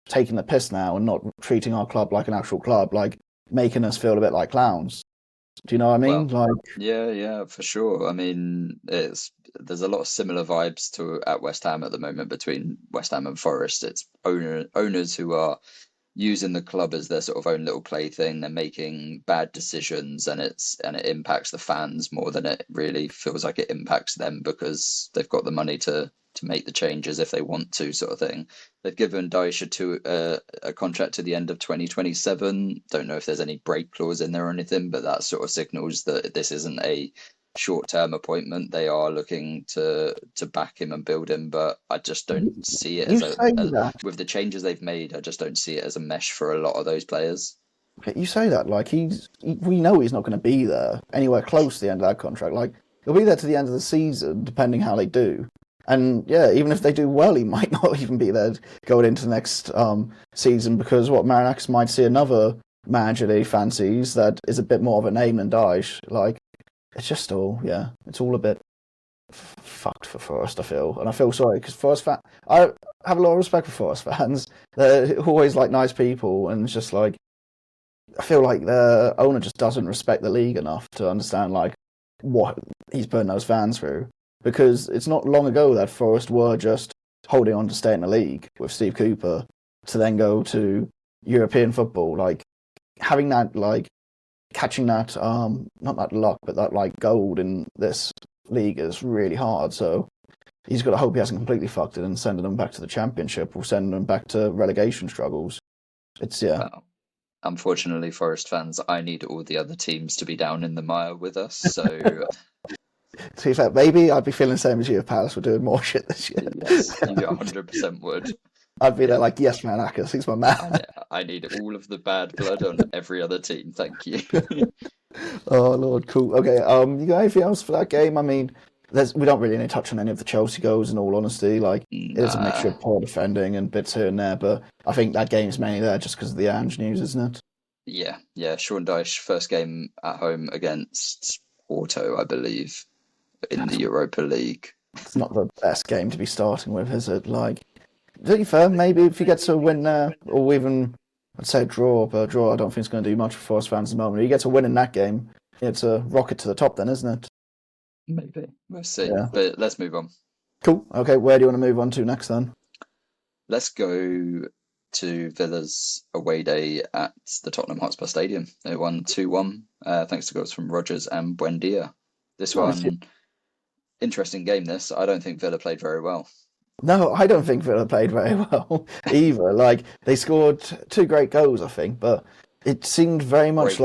[SPEAKER 1] taking the piss now and not treating our club like an actual club, like making us feel a bit like clowns? Do you know what I mean?
[SPEAKER 2] Well, yeah, for sure. I mean, there's a lot of similar vibes to at West Ham at the moment between West Ham and Forest. It's owners who are using the club as their sort of own little plaything. They're making bad decisions, and it impacts the fans more than it really feels like it impacts them, because they've got the money to make the changes if they want to, sort of thing. They've given Dyche a contract to the end of 2027. Don't know if there's any break clause in there or anything, but that sort of signals that this isn't a short-term appointment. They are looking to back him and build him, but I just don't see it with the changes they've made. I just don't see it as a mesh for a lot of those players.
[SPEAKER 1] You say that like we know he's not going to be there anywhere close to the end of that contract. Like he'll be there to the end of the season, depending how they do. And yeah, even if they do well, he might not even be there going into the next season because Marinakis might see another manager that he fancies that is a bit more of a name than Dyche. Like it's just all it's all a bit fucked for Forest. I feel, and I feel sorry because I have a lot of respect for Forest fans. They're always like nice people, and it's just like. I feel like the owner just doesn't respect the league enough to understand like what he's putting those fans through. Because it's not long ago that Forest were just holding on to stay in the league with Steve Cooper to then go to European football. Like having that, like catching that, not that luck, but that like gold in this league is really hard. So he's got to hope he hasn't completely fucked it and sending them back to the Championship or sending them back to relegation struggles. It's
[SPEAKER 2] Wow. Unfortunately, Forest fans, I need all the other teams to be down in the mire with us. So,
[SPEAKER 1] to be fair, maybe I'd be feeling the same as you if Palace were doing more shit this year.
[SPEAKER 2] yes, you 100% would.
[SPEAKER 1] I'd be there like, yes, man, Akas, he's my man.
[SPEAKER 2] I need all of the bad blood on every other team. Thank you.
[SPEAKER 1] Oh Lord, cool. Okay, you got anything else for that game? I mean, we don't really need to touch on any of the Chelsea goals. In all honesty, like it is a mixture of poor defending and bits here and there. But I think that game's mainly there just because of the Ange news, isn't it?
[SPEAKER 2] Yeah. Sean Dyche, first game at home against Porto, I believe, in the Europa League.
[SPEAKER 1] It's not the best game to be starting with, is it? Like, to be fair, maybe if he gets a win there, or even I'd say a draw, but a draw I don't think it's going to do much for Forest fans at the moment. If he gets a win in that game, it's a rocket to the top, then, isn't it?
[SPEAKER 2] Maybe. We'll see. Yeah. But let's move on.
[SPEAKER 1] Cool. Okay, where do you want to move on to next then?
[SPEAKER 2] Let's go to Villa's away day at the Tottenham Hotspur Stadium. They won 2-1, thanks to goals from Rodgers and Buendia. This one, interesting game this. I don't think Villa played very well.
[SPEAKER 1] No, I don't think Villa played very well either. Like, they scored 2 great goals, I think, but it seemed very much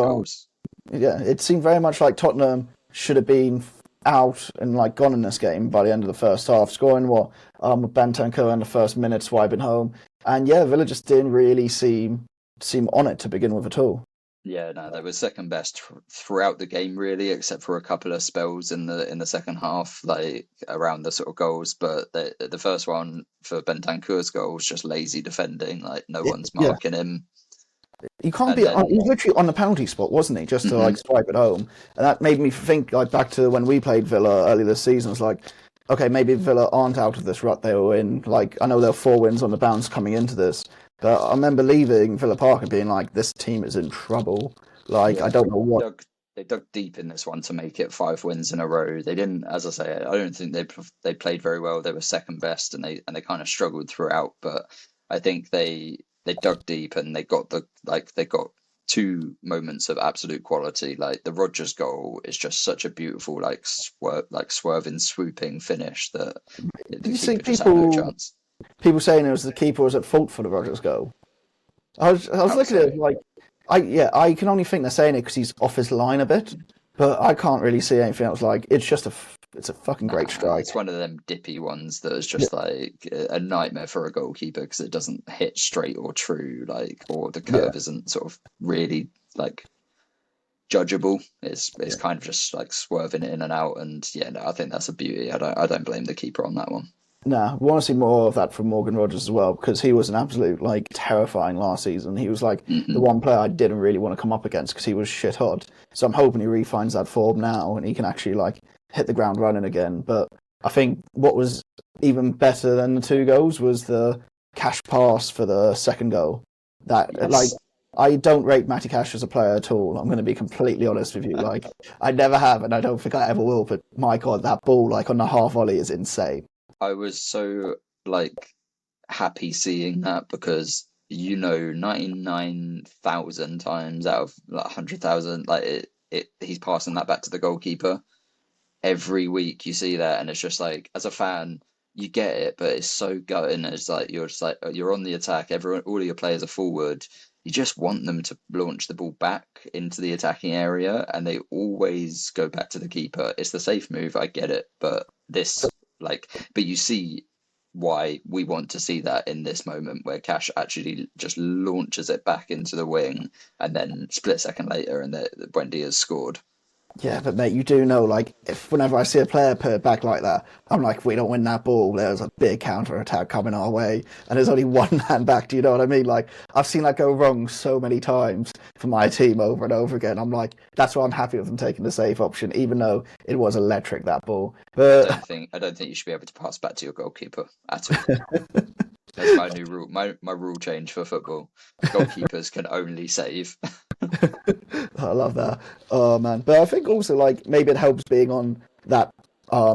[SPEAKER 1] it seemed very much like Tottenham should have been out and like gone in this game by the end of the first half, scoring Bentancur in the first minute, swiping home, and Villa just didn't really seem on it to begin with at all.
[SPEAKER 2] Yeah, no, they were second best throughout the game, really, except for a couple of spells in the second half, like around the sort of goals. But the first one for Bentancur's goal was just lazy defending, like no one's marking him.
[SPEAKER 1] You can't be. He was literally on the penalty spot, wasn't he? Just to like swipe it home, and that made me think like back to when we played Villa early this season. It's like, okay, maybe Villa aren't out of this rut they were in. Like I know there were 4 wins on the bounce coming into this, but I remember leaving Villa Park and being like, this team is in trouble. Like I don't know what.
[SPEAKER 2] They dug deep in this one to make it 5 wins in a row. They didn't, as I say, I don't think they played very well. They were second best, and they kind of struggled throughout. But I think they dug deep and they got 2 moments of absolute quality. Like the Rodgers goal is just such a beautiful swerving, swooping finish that
[SPEAKER 1] you see people saying it was the keeper was at fault for the Rodgers goal. I was looking at it like I can only think they're saying it because he's off his line a bit, but I can't really see anything else. Like it's a fucking great strike.
[SPEAKER 2] It's one of them dippy ones that is just like a nightmare for a goalkeeper because it doesn't hit straight or true, like, or the curve isn't sort of really like judgeable. It's kind of just like swerving in and out, and I think that's a beauty. I don't blame the keeper on that one.
[SPEAKER 1] Nah, we want to see more of that from Morgan Rodgers as well, because he was an absolute like terrifying last season. He was like the one player I didn't really want to come up against because he was shit hot. So I'm hoping he refines that form now and he can actually like hit the ground running again. But I think what was even better than the 2 goals was the Cash pass for the second goal. Like I don't rate Matty Cash as a player at all. I'm going to be completely honest with you. Like I never have, and I don't think I ever will. But my God, that ball like on the half volley is insane.
[SPEAKER 2] I was so like happy seeing that because 99,000 times out of like 100,000, like he's passing that back to the goalkeeper. Every week you see that, and it's just like as a fan you get it, but it's so gutting. It's like you're on the attack. All of your players are forward. You just want them to launch the ball back into the attacking area, and they always go back to the keeper. It's the safe move. I get it, but but you see why we want to see that in this moment where Cash actually just launches it back into the wing and then split second later and the Wendy has scored.
[SPEAKER 1] Yeah, but mate, you do know, like, if whenever I see a player put it back like that, I'm like, if we don't win that ball, there's a big counter attack coming our way, and there's only one man back. Do you know what I mean? Like, I've seen that go wrong so many times for my team over and over again. I'm like, that's why I'm happy with them taking the safe option, even though it was electric, that ball. But
[SPEAKER 2] I don't think you should be able to pass back to your goalkeeper at all. That's my new rule. My rule change for football. Goalkeepers can only save.
[SPEAKER 1] I love that. Oh man. But I think also like maybe it helps being on that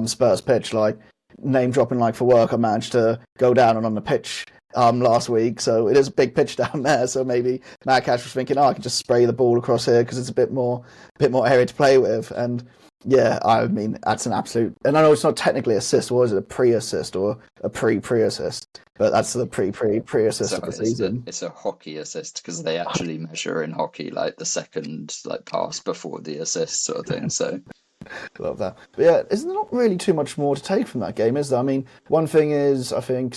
[SPEAKER 1] Spurs pitch, like name dropping like for work. I managed to go down and on the pitch last week, so it is a big pitch down there. So maybe Matt Cash was thinking, oh, I can just spray the ball across here because it's a bit more area to play with. And yeah, I mean that's an absolute. And I know it's not technically assist. Was it a pre-assist or a pre-assist? But that's the pre-assist of the season.
[SPEAKER 2] It's a hockey assist because they actually measure in hockey like the second like pass before the assist sort of thing. So
[SPEAKER 1] love that. But yeah, there's not really too much more to take from that game, is there? I mean, one thing is I think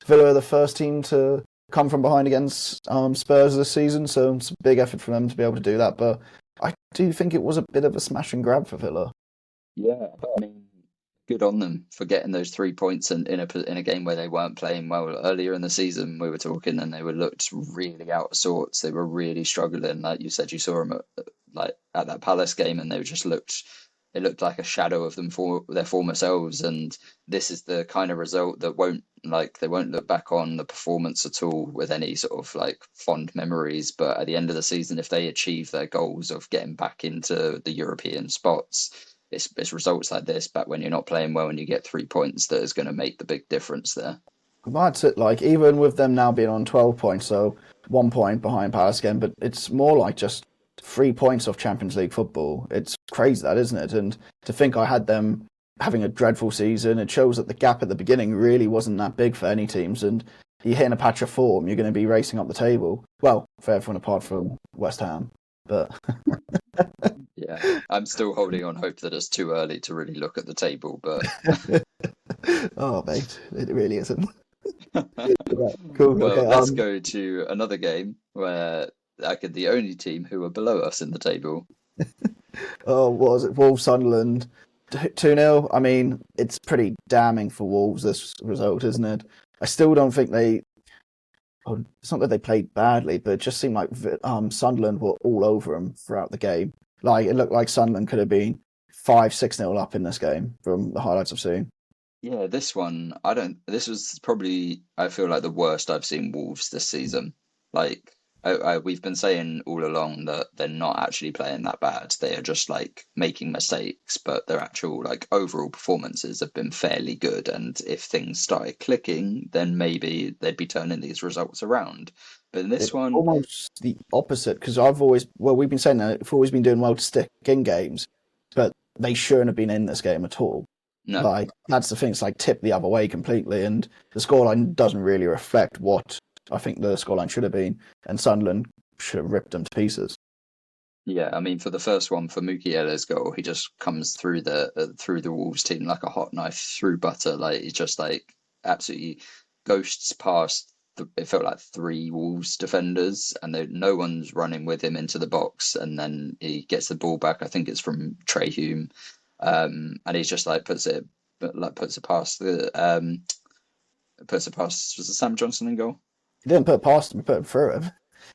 [SPEAKER 1] Villa are the first team to come from behind against Spurs this season, so it's a big effort for them to be able to do that. But I do think it was a bit of a smash and grab for Villa.
[SPEAKER 2] Yeah, I mean, good on them for getting those 3 points in a game where they weren't playing well earlier in the season. We were talking, and they were looked really out of sorts. They were really struggling. Like you said, you saw them at that Palace game, and they just looked. It looked like a shadow of them for their former selves. And this is the kind of result that they won't look back on the performance at all with any sort of like fond memories. But at the end of the season, if they achieve their goals of getting back into the European spots, it's results like this, but when you're not playing well and you get 3 points, that is going to make the big difference there.
[SPEAKER 1] That's it. Like even with them now being on 12 points, so 1 point behind Palace again, but it's more like just 3 points off Champions League football. It's crazy, that, isn't it? And to think I had them having a dreadful season, it shows that the gap at the beginning really wasn't that big for any teams. And you hit in a patch of form, you're going to be racing up the table. Well, for everyone apart from West Ham, but.
[SPEAKER 2] Yeah, I'm still holding on hope that it's too early to really look at the table, but
[SPEAKER 1] oh mate, it really isn't. Right, cool.
[SPEAKER 2] Well,
[SPEAKER 1] okay,
[SPEAKER 2] let's go to another game where the only team who are below us in the table.
[SPEAKER 1] Oh, what was it? Wolves Sunderland 2-0. I mean, it's pretty damning for Wolves, this result, isn't it? I still don't think it's not that they played badly, but it just seemed like Sunderland were all over them throughout the game. Like it looked like Sunderland could have been 5-6-0 up in this game from the highlights I've seen.
[SPEAKER 2] Yeah, this one, this was probably, I feel like the worst I've seen Wolves this season. Like, we've been saying all along that they're not actually playing that bad. They are just like making mistakes, but their actual like overall performances have been fairly good. And if things started clicking, then maybe they'd be turning these results around. But in this one,
[SPEAKER 1] almost the opposite, because we've been saying that we've always been doing well to stick in games, but they shouldn't have been in this game at all.
[SPEAKER 2] No.
[SPEAKER 1] Like that's the thing. It's like tipped the other way completely, and the scoreline doesn't really reflect what I think the scoreline should have been, and Sunderland should have ripped them to pieces.
[SPEAKER 2] Yeah, I mean, for the first one, for Mukiella's goal, he just comes through the Wolves team like a hot knife through butter. Like he just like absolutely ghosts past. It felt like 3 Wolves defenders, and no one's running with him into the box. And then he gets the ball back. I think it's from Trey Hume, and he's just like puts it past was it Sam Johnson in goal?
[SPEAKER 1] He didn't put it past him; he put it through him.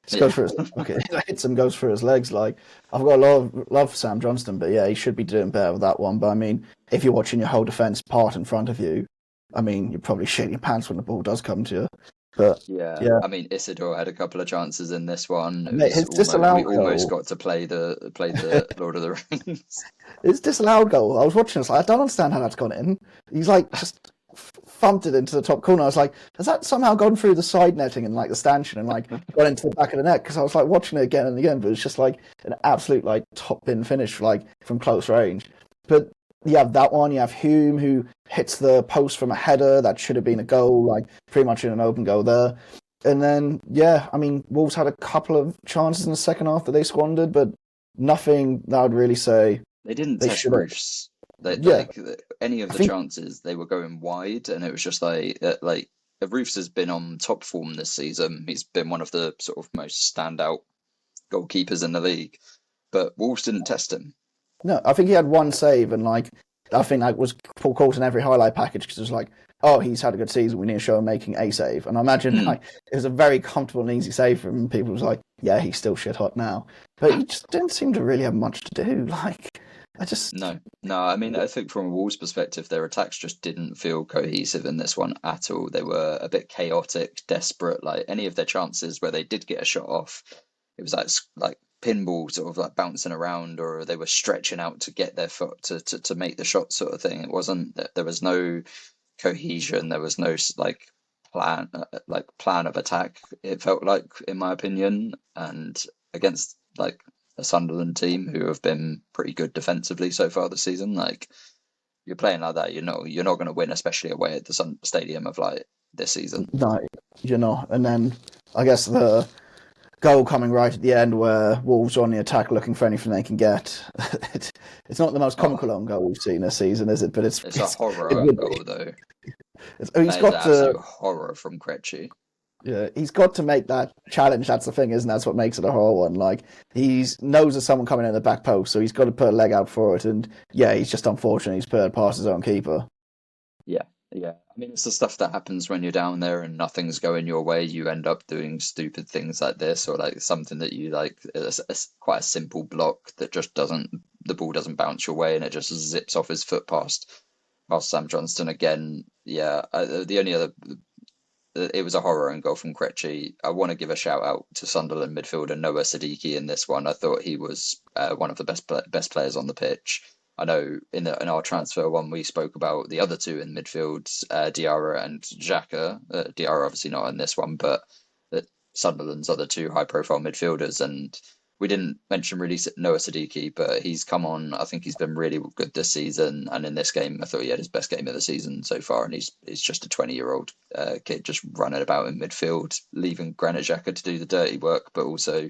[SPEAKER 1] Just goes for his, okay, hits him, goes through his legs. Like I've got a lot of love for Sam Johnston, but yeah, he should be doing better with that one. But I mean, if you're watching your whole defence part in front of you, I mean, you're probably shitting your pants when the ball does come to you. But
[SPEAKER 2] yeah, I mean, Isidore had a couple of chances in this one.
[SPEAKER 1] His disallowed goal.
[SPEAKER 2] We almost got to play the Lord of the Rings.
[SPEAKER 1] His disallowed goal. I was watching this. Like, I don't understand how that's gone in. He's like just thumped it into the top corner. I was like, has that somehow gone through the side netting and like the stanchion and like got into the back of the net? Because I was like watching it again and again, but it's just like an absolute like top pin finish like from close range. But you have that one. You have Hume who hits the post from a header that should have been a goal, like pretty much in an open goal there. And then yeah, I mean, Wolves had a couple of chances in the second half that they squandered, but nothing that I would really say
[SPEAKER 2] they didn't test Bruce.
[SPEAKER 1] Yeah,
[SPEAKER 2] Like any of
[SPEAKER 1] I
[SPEAKER 2] the
[SPEAKER 1] think
[SPEAKER 2] chances, they were going wide, and it was just like Roofs has been on top form this season. He's been one of the sort of most standout goalkeepers in the league, but Wolves didn't test him.
[SPEAKER 1] no, I think he had one save, and like I think that was caught in every highlight package because it was like, oh, he's had a good season. We need to show him making a save, and I imagine
[SPEAKER 2] Mm.
[SPEAKER 1] like it was a very comfortable and easy save for him. And people was like, yeah, he's still shit hot now, but he just didn't seem to really have much to do. Like I just
[SPEAKER 2] No. I mean, I think from a Wolves perspective, their attacks just didn't feel cohesive in this one at all. They were a bit chaotic, desperate. Like any of their chances where they did get a shot off, it was like pinball, sort of like bouncing around, or they were stretching out to get their foot to make the shot, sort of thing. It wasn't. There was no cohesion. There was no plan of attack. It felt like, in my opinion, and against like a Sunderland team who have been pretty good defensively so far this season. Like you're playing like that, you're not going to win, especially away at the Sun Stadium of like this season.
[SPEAKER 1] no, you know. And then I guess the goal coming right at the end where Wolves are on the attack looking for anything they can get. It's not the most comical own goal we've seen this season, is it? But
[SPEAKER 2] It's a horror
[SPEAKER 1] it
[SPEAKER 2] own
[SPEAKER 1] would
[SPEAKER 2] goal
[SPEAKER 1] be.
[SPEAKER 2] though.
[SPEAKER 1] He's
[SPEAKER 2] That is an
[SPEAKER 1] got to.
[SPEAKER 2] absolute horror from Krejci.
[SPEAKER 1] Yeah, he's got to make that challenge. That's the thing, isn't it? That's what makes it a horror one. Like he knows there's someone coming in the back post, so he's got to put a leg out for it. And yeah, he's just unfortunate. He's put it past his own keeper.
[SPEAKER 2] Yeah, yeah. I mean, it's the stuff that happens when you're down there and nothing's going your way. You end up doing stupid things like this, or like something that you like, quite a simple block that just doesn't, the ball doesn't bounce your way and it just zips off his foot past Sam Johnston again. Yeah, the only other, it was a horror and goal from Krejci. I want to give a shout out to Sunderland midfielder Noah Siddiqui in this one. I thought he was one of the best players on the pitch. I know in our transfer one we spoke about the other two in midfield, Diarra and Xhaka. Diarra obviously not in this one, but Sunderland's other two high profile midfielders, and we didn't mention really Noah Siddiqui, but he's come on. I think he's been really good this season, and in this game, I thought he had his best game of the season so far. And he's just a 20-year-old kid just running about in midfield, leaving Granit Xhaka to do the dirty work, but also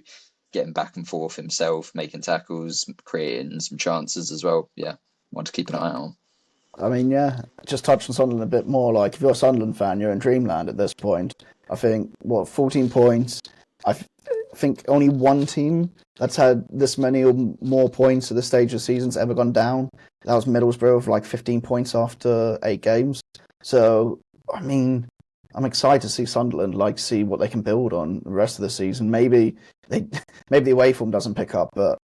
[SPEAKER 2] getting back and forth himself, making tackles, creating some chances as well. Yeah, want to keep an eye on.
[SPEAKER 1] I mean, yeah, just touch on Sunderland a bit more. Like if you're a Sunderland fan, you're in dreamland at this point. I think 14 points. I think only one team that's had this many or more points at this stage of the season's ever gone down. That was Middlesbrough with like 15 points after 8 games. So, I mean, I'm excited to see Sunderland, like, see what they can build on the rest of the season. Maybe the away form doesn't pick up, but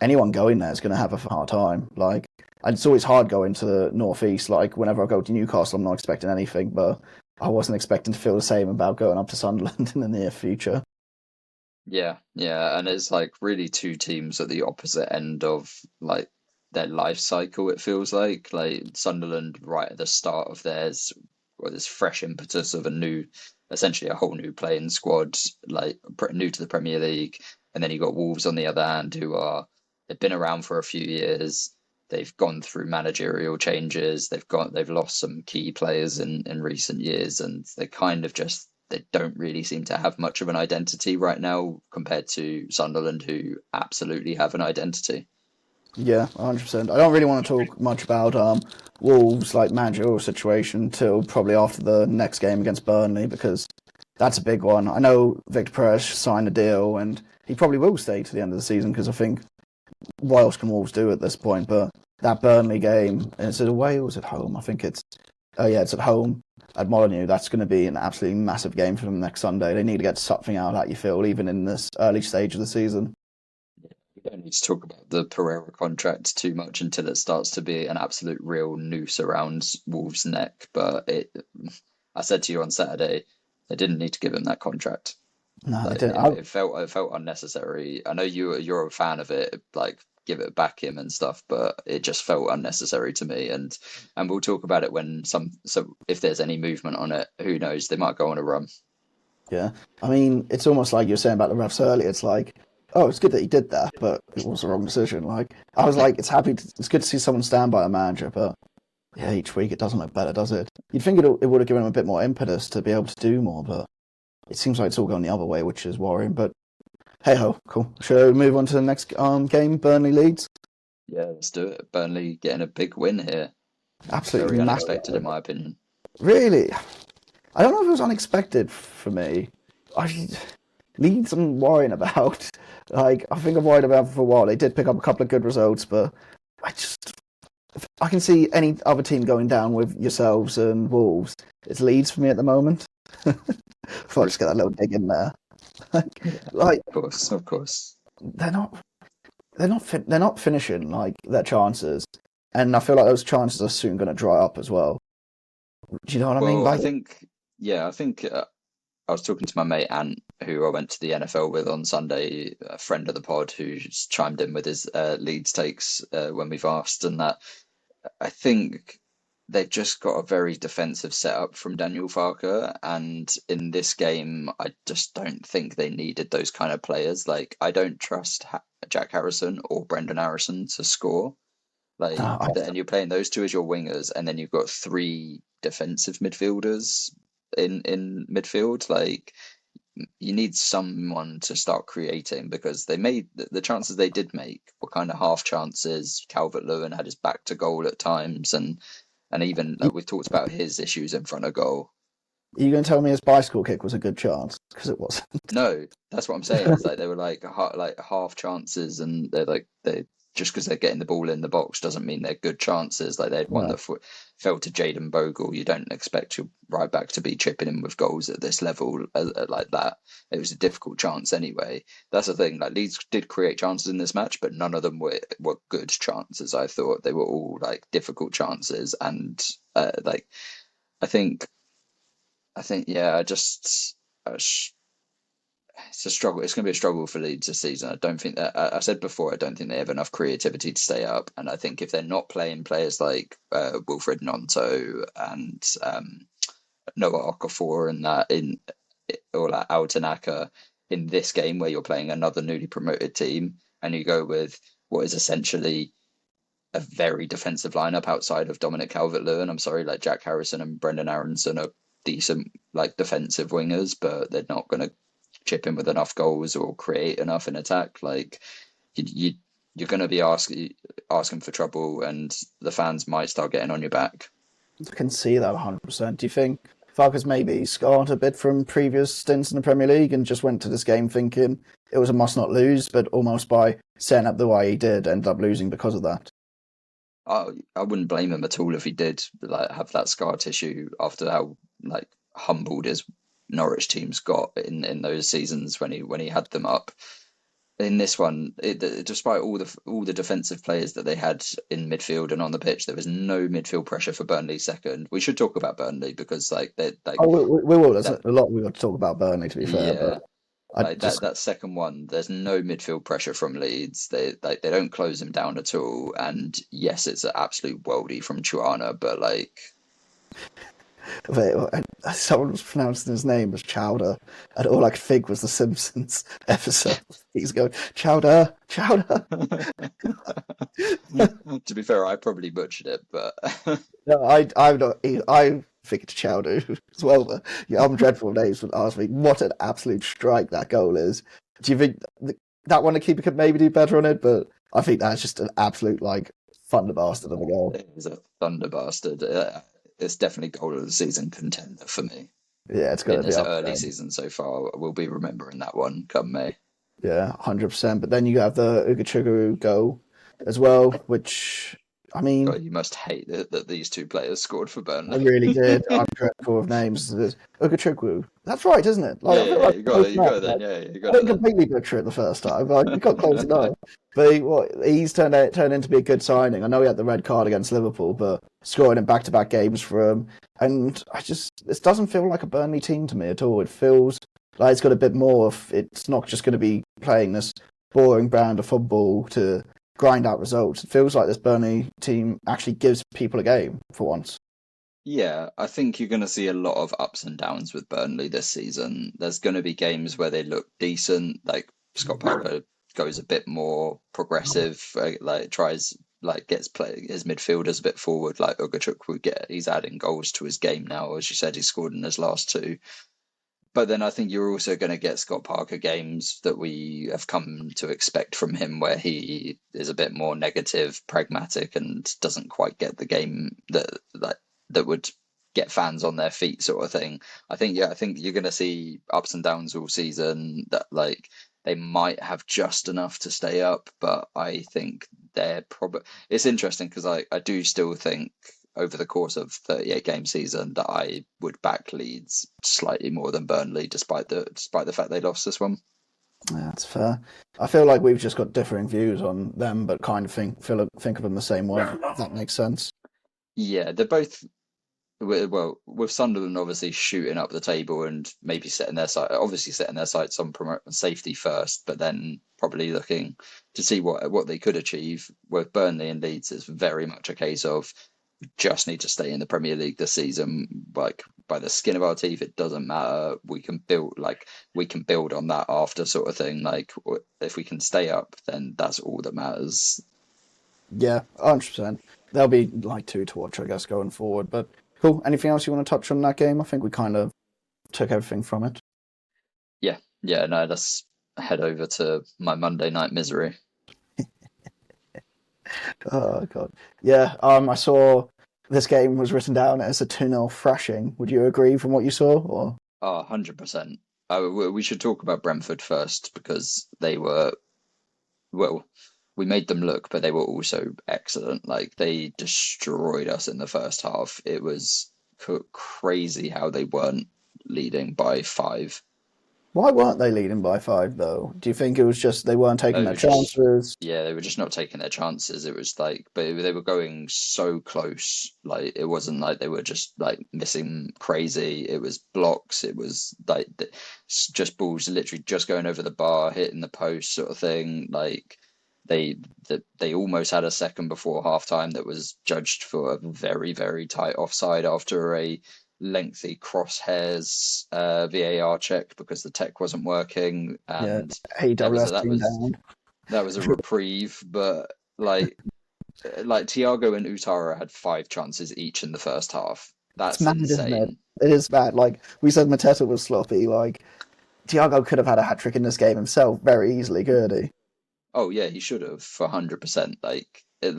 [SPEAKER 1] anyone going there is going to have a hard time. Like, and it's always hard going to the northeast. Like, whenever I go to Newcastle, I'm not expecting anything, but I wasn't expecting to feel the same about going up to Sunderland in the near future.
[SPEAKER 2] Yeah, and it's like really two teams at the opposite end of like their life cycle. It feels like Sunderland right at the start of theirs, or this fresh impetus of essentially a whole new playing squad, like new to the Premier League, and then you got Wolves on the other hand, they've been around for a few years. They've gone through managerial changes. They've lost some key players in recent years, and they don't really seem to have much of an identity right now compared to Sunderland, who absolutely have an identity.
[SPEAKER 1] Yeah, 100%. I don't really want to talk much about Wolves' like managerial situation till probably after the next game against Burnley, because that's a big one. I know Victor Perez signed a deal, and he probably will stay to the end of the season, because I think what else can Wolves do at this point? But that Burnley game, is it away or is it home? I think it's at home at Molineux. That's going to be an absolutely massive game for them next Sunday. They need to get something out of that, you feel, even in this early stage of the season.
[SPEAKER 2] We don't need to talk about the Pereira contract too much until it starts to be an absolute real noose around Wolves' neck. But I said to you on Saturday, they didn't need to give him that contract.
[SPEAKER 1] No, they
[SPEAKER 2] Like,
[SPEAKER 1] didn't.
[SPEAKER 2] it felt unnecessary. I know you're a fan of it, like give it back him and stuff, but it just felt unnecessary to me. And we'll talk about it when so if there's any movement on it, who knows? They might go on a run.
[SPEAKER 1] Yeah. I mean, it's almost like you were saying about the refs earlier. It's like, oh, it's good that he did that, but it was the wrong decision. Like, I was like, it's good to see someone stand by a manager, but yeah, each week it doesn't look better, does it? You'd think it would have given him a bit more impetus to be able to do more, but it seems like it's all going the other way, which is worrying. But hey ho, cool. Shall we move on to the next game, Burnley Leeds?
[SPEAKER 2] Yeah, let's do it. Burnley getting a big win here.
[SPEAKER 1] Absolutely
[SPEAKER 2] Very
[SPEAKER 1] massive.
[SPEAKER 2] unexpected, in my opinion.
[SPEAKER 1] Really, I don't know if it was unexpected for me. I Leeds I'm worrying about. Like, I think I've worried about them for a while. They did pick up a couple of good results, but I can see any other team going down with yourselves and Wolves. It's Leeds for me at the moment. If I just get that little dig in there. Like,
[SPEAKER 2] Of course.
[SPEAKER 1] they're not they're not finishing like their chances, and I feel like those chances are soon going to dry up as well. Do you know what I mean?
[SPEAKER 2] Well,
[SPEAKER 1] Like,
[SPEAKER 2] I think I was talking to my mate Ant, who I went to the NFL with on Sunday, a friend of the pod who's chimed in with his Leeds takes when we've asked, and that I think they've just got a very defensive setup from Daniel Farker, and in this game, I just don't think they needed those kind of players. Like, I don't trust Jack Harrison or Brendan Harrison to score. Like,
[SPEAKER 1] I,
[SPEAKER 2] and you're playing those two as your wingers, and then you've got three defensive midfielders in midfield. Like, you need someone to start creating because they made the chances they did make were kind of half chances. Calvert-Lewin had his back to goal at times, and even like, we've talked about his issues in front of goal.
[SPEAKER 1] are you going to tell me his bicycle kick was a good chance? Because it wasn't.
[SPEAKER 2] No, that's what I'm saying. It's like they were like half chances, and they're like they just because they're getting the ball in the box doesn't mean they're good chances. Like they had one
[SPEAKER 1] No.
[SPEAKER 2] that fell to Jaden Bogle. You don't expect your right back to be chipping in with goals at this level like that. It was a difficult chance anyway. That's the thing. Like Leeds did create chances in this match, but none of them were good chances. I thought they were all like difficult chances, and like I think yeah, I was it's a struggle. It's going to be a struggle for Leeds this season. I don't think that I said before. I don't think they have enough creativity to stay up, and I think if they're not playing players like Wilfred Gnonto and Noah Okafor and that in or like Altanaka in this game where you're playing another newly promoted team, and you go with what is essentially a very defensive lineup outside of Dominic Calvert-Lewin. I'm sorry, like Jack Harrison and Brendan Aronson are decent like defensive wingers, but they're not going to chip in with enough goals or create enough in attack. Like you're going to be asking for trouble, and the fans might start getting on your back.
[SPEAKER 1] I can see that 100%. Do you think Farkas maybe scarred a bit from previous stints in the Premier League and just went to this game thinking it was a must not lose, but almost by setting up the way he did, ended up losing because of that?
[SPEAKER 2] I wouldn't blame him at all if he did like have that scar tissue after how like humbled his Norwich teams got in those seasons when he had them up. In this one, despite all the defensive players that they had in midfield and on the pitch, there was no midfield pressure for Burnley second. We should talk about Burnley because like they like
[SPEAKER 1] Oh, we will. There's a lot we got to talk about Burnley, to be fair.
[SPEAKER 2] yeah.
[SPEAKER 1] But I
[SPEAKER 2] Like
[SPEAKER 1] just
[SPEAKER 2] that second one, there's no midfield pressure from Leeds. They don't close him down at all. And yes, it's an absolute worldie from Chuana, but like
[SPEAKER 1] wait, someone was pronouncing his name as Chowder, and all I could think was the Simpsons episode. He's going Chowder, Chowder.
[SPEAKER 2] to be fair, I probably butchered it, but
[SPEAKER 1] No, I'm not. I think it's Chowder as well. But yeah, I'm dreadful of names. Would ask me what an absolute strike that goal is. Do you think that one the keeper could maybe do better on it? But I think that's just an absolute like thunder bastard of a goal.
[SPEAKER 2] it is a thunder bastard. It's definitely goal of the season contender for me.
[SPEAKER 1] Yeah, it's going
[SPEAKER 2] In
[SPEAKER 1] to be
[SPEAKER 2] this
[SPEAKER 1] up
[SPEAKER 2] early
[SPEAKER 1] there.
[SPEAKER 2] season so far, we'll be remembering that one come May.
[SPEAKER 1] Yeah, 100%. But then you have the Ugochukwu goal as well, which I mean,
[SPEAKER 2] God, you must hate that these two players scored for
[SPEAKER 1] I
[SPEAKER 2] Burnley.
[SPEAKER 1] really did. I'm dreadful of names. There's Ugochukwu. That's right, isn't it? Like, I feel
[SPEAKER 2] Yeah,
[SPEAKER 1] like
[SPEAKER 2] you got it. You got it
[SPEAKER 1] like,
[SPEAKER 2] then. Yeah, you
[SPEAKER 1] I
[SPEAKER 2] got it
[SPEAKER 1] didn't
[SPEAKER 2] then.
[SPEAKER 1] completely butcher it the first time, but we got close enough. But he's turned into be a good signing. I know he had the red card against Liverpool, but scoring in back-to-back games for him. And this doesn't feel like a Burnley team to me at all. It feels like it's got a bit more of, it's not just going to be playing this boring brand of football to grind out results. It feels like this Burnley team actually gives people a game for once.
[SPEAKER 2] Yeah, I think you're going to see a lot of ups and downs with Burnley this season. There's going to be games where they look decent, like Scott Parker goes a bit more progressive, like tries gets his midfielders a bit forward, like Ugachuk he's adding goals to his game now. As you said, he scored in his last two. But then I think you're also going to get Scott Parker games that we have come to expect from him, where he is a bit more negative, pragmatic, and doesn't quite get the game that would get fans on their feet, sort of thing. I think you're going to see ups and downs all season. That like they might have just enough to stay up, but I think they're probably. It's interesting because I do still think over the course of 38 game season that I would back Leeds slightly more than Burnley, despite the fact they lost this one.
[SPEAKER 1] Yeah, that's fair. I feel like we've just got differing views on them, but kind of think of them the same way. If that makes sense.
[SPEAKER 2] Yeah, they're both. Well, with Sunderland obviously shooting up the table and maybe setting their sights on safety first, but then probably looking to see what they could achieve. With Burnley and Leeds, it's very much a case of just need to stay in the Premier League this season, like by the skin of our teeth. It doesn't matter. We can build on that after, sort of thing. Like if we can stay up, then that's all that matters.
[SPEAKER 1] Yeah, 100%. There'll be like two to watch, I guess, going forward. But cool. Anything else you want to touch on that game? I think we kind of took everything from it.
[SPEAKER 2] Yeah. No, let's head over to my Monday night misery.
[SPEAKER 1] Oh god. Yeah. I saw this game was written down as a 2-0 thrashing. Would you agree from what you saw? Or
[SPEAKER 2] 100%. We should talk about Brentford first because they were, well, we made them look, but they were also excellent. Like they destroyed us in the first half. It was crazy how they weren't leading by 5.
[SPEAKER 1] why weren't they leading by 5 though? Do you think it was just they weren't taking their chances?
[SPEAKER 2] Yeah, they were just not taking their chances. It was like, but they were going so close. Like it wasn't like they were just like missing crazy. It was blocks. It was like just balls literally just going over the bar, hitting the post, sort of thing. Like they almost had a second before halftime that was judged for a very, very tight offside after a lengthy crosshairs VAR check because the tech wasn't working, and that was a reprieve. But like Thiago and Utara had 5 chances each in the first half. That's mad, insane.
[SPEAKER 1] Isn't it? It is bad. Like we said, Mateta was sloppy. Like Thiago could have had a hat trick in this game himself very easily, could he?
[SPEAKER 2] Oh yeah, he should have for 100%. Like it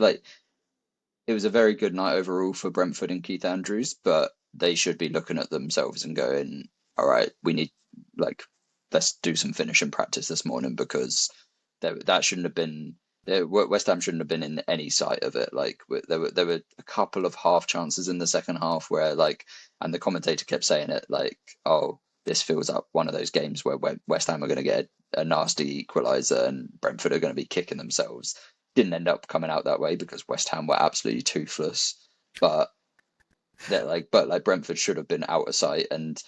[SPEAKER 2] was a very good night overall for Brentford and Keith Andrews, but they should be looking at themselves and going, all right, we need, like, let's do some finishing practice this morning, because that shouldn't have been, West Ham shouldn't have been in any sight of it. Like there were a couple of half chances in the second half where and the commentator kept saying it, like, oh, this feels like one of those games where West Ham are going to get a nasty equaliser and Brentford are going to be kicking themselves. Didn't end up coming out that way because West Ham were absolutely toothless, but Brentford should have been out of sight. And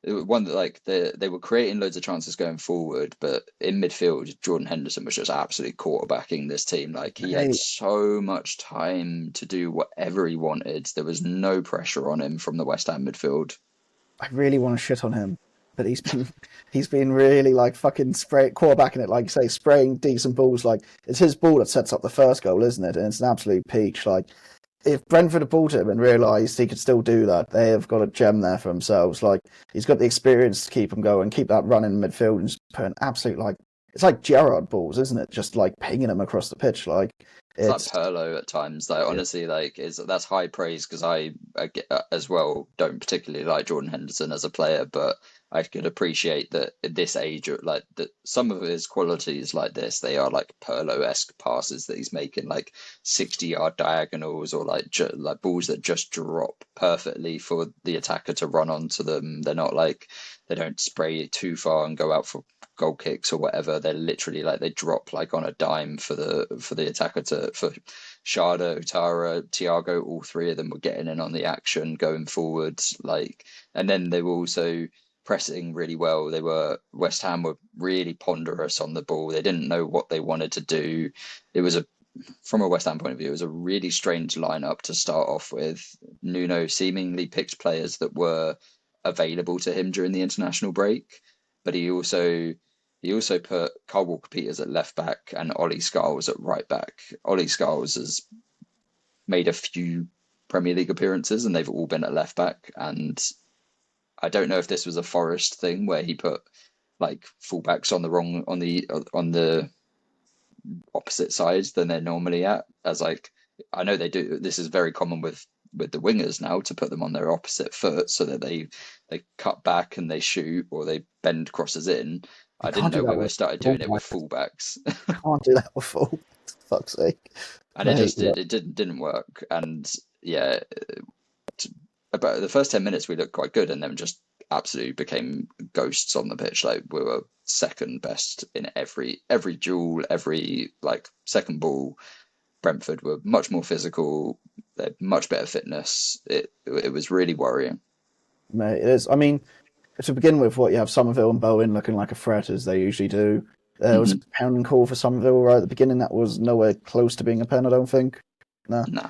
[SPEAKER 2] one that they were creating loads of chances going forward, but in midfield, Jordan Henderson was just absolutely quarterbacking this team. Like he had so much time to do whatever he wanted. There was no pressure on him from the West Ham midfield.
[SPEAKER 1] I really want to shit on him, but he's been really like fucking quarterbacking it, like you say, spraying decent balls. Like it's his ball that sets up the first goal, isn't it? And it's an absolute peach. Like if Brentford had bought him and realised he could still do that, they have got a gem there for themselves. Like he's got the experience to keep him going, keep that run in midfield, and just put an absolute it's like Gerrard balls, isn't it? Just like pinging them across the pitch, like.
[SPEAKER 2] It's like Pirlo at times. Like honestly, that's high praise because I as well don't particularly like Jordan Henderson as a player, but I could appreciate that at this age, like that some of his qualities like this, they are like Pirlo-esque passes that he's making, like 60-yard diagonals or like balls that just drop perfectly for the attacker to run onto them. They're not like they don't spray it too far and go out for goal kicks or whatever. They're literally like they drop like on a dime for the attacker for Sharda, Utara, Thiago. All 3 of them were getting in on the action going forward. Like, and then they were also pressing really well. West Ham were really ponderous on the ball. They didn't know what they wanted to do. It was from a West Ham point of view, it was a really strange lineup to start off with. Nuno seemingly picked players that were available to him during the international break, but he also put Kyle Walker-Peters at left back and Ollie Scholes at right back. Ollie Scholes has made a few Premier League appearances and they've all been at left back, and I don't know if this was a Forest thing where he put like fullbacks on the opposite sides than they're normally at. As like I know they do. This is very common with the wingers now to put them on their opposite foot so that they cut back and they shoot or they bend crosses in.
[SPEAKER 1] You
[SPEAKER 2] I didn't
[SPEAKER 1] can't do
[SPEAKER 2] know
[SPEAKER 1] that
[SPEAKER 2] we were
[SPEAKER 1] with
[SPEAKER 2] started doing it with fullbacks,
[SPEAKER 1] can't do that with full. For fuck's sake.
[SPEAKER 2] and
[SPEAKER 1] I
[SPEAKER 2] it
[SPEAKER 1] hate
[SPEAKER 2] just
[SPEAKER 1] that.
[SPEAKER 2] it didn't work. And yeah, about the first 10 minutes we looked quite good, and then just absolutely became ghosts on the pitch. Like we were second best in every duel, every like second ball. Brentford were much more physical. They had much better fitness. It was really worrying.
[SPEAKER 1] Mate, it is. I mean, to begin with, what you have Somerville and Bowen looking like a threat as they usually do. There was a pounding call for Somerville right at the beginning. That was nowhere close to being a pen, I don't think. No.
[SPEAKER 2] Nah.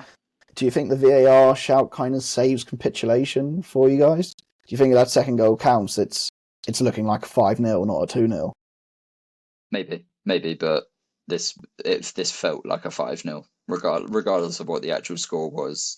[SPEAKER 1] Do you think the VAR shout kind of saves capitulation for you guys? Do you think if that second goal counts, it's looking like a 5-0, not a 2-0?
[SPEAKER 2] Maybe, but this felt like a 5-0, regardless of what the actual score was.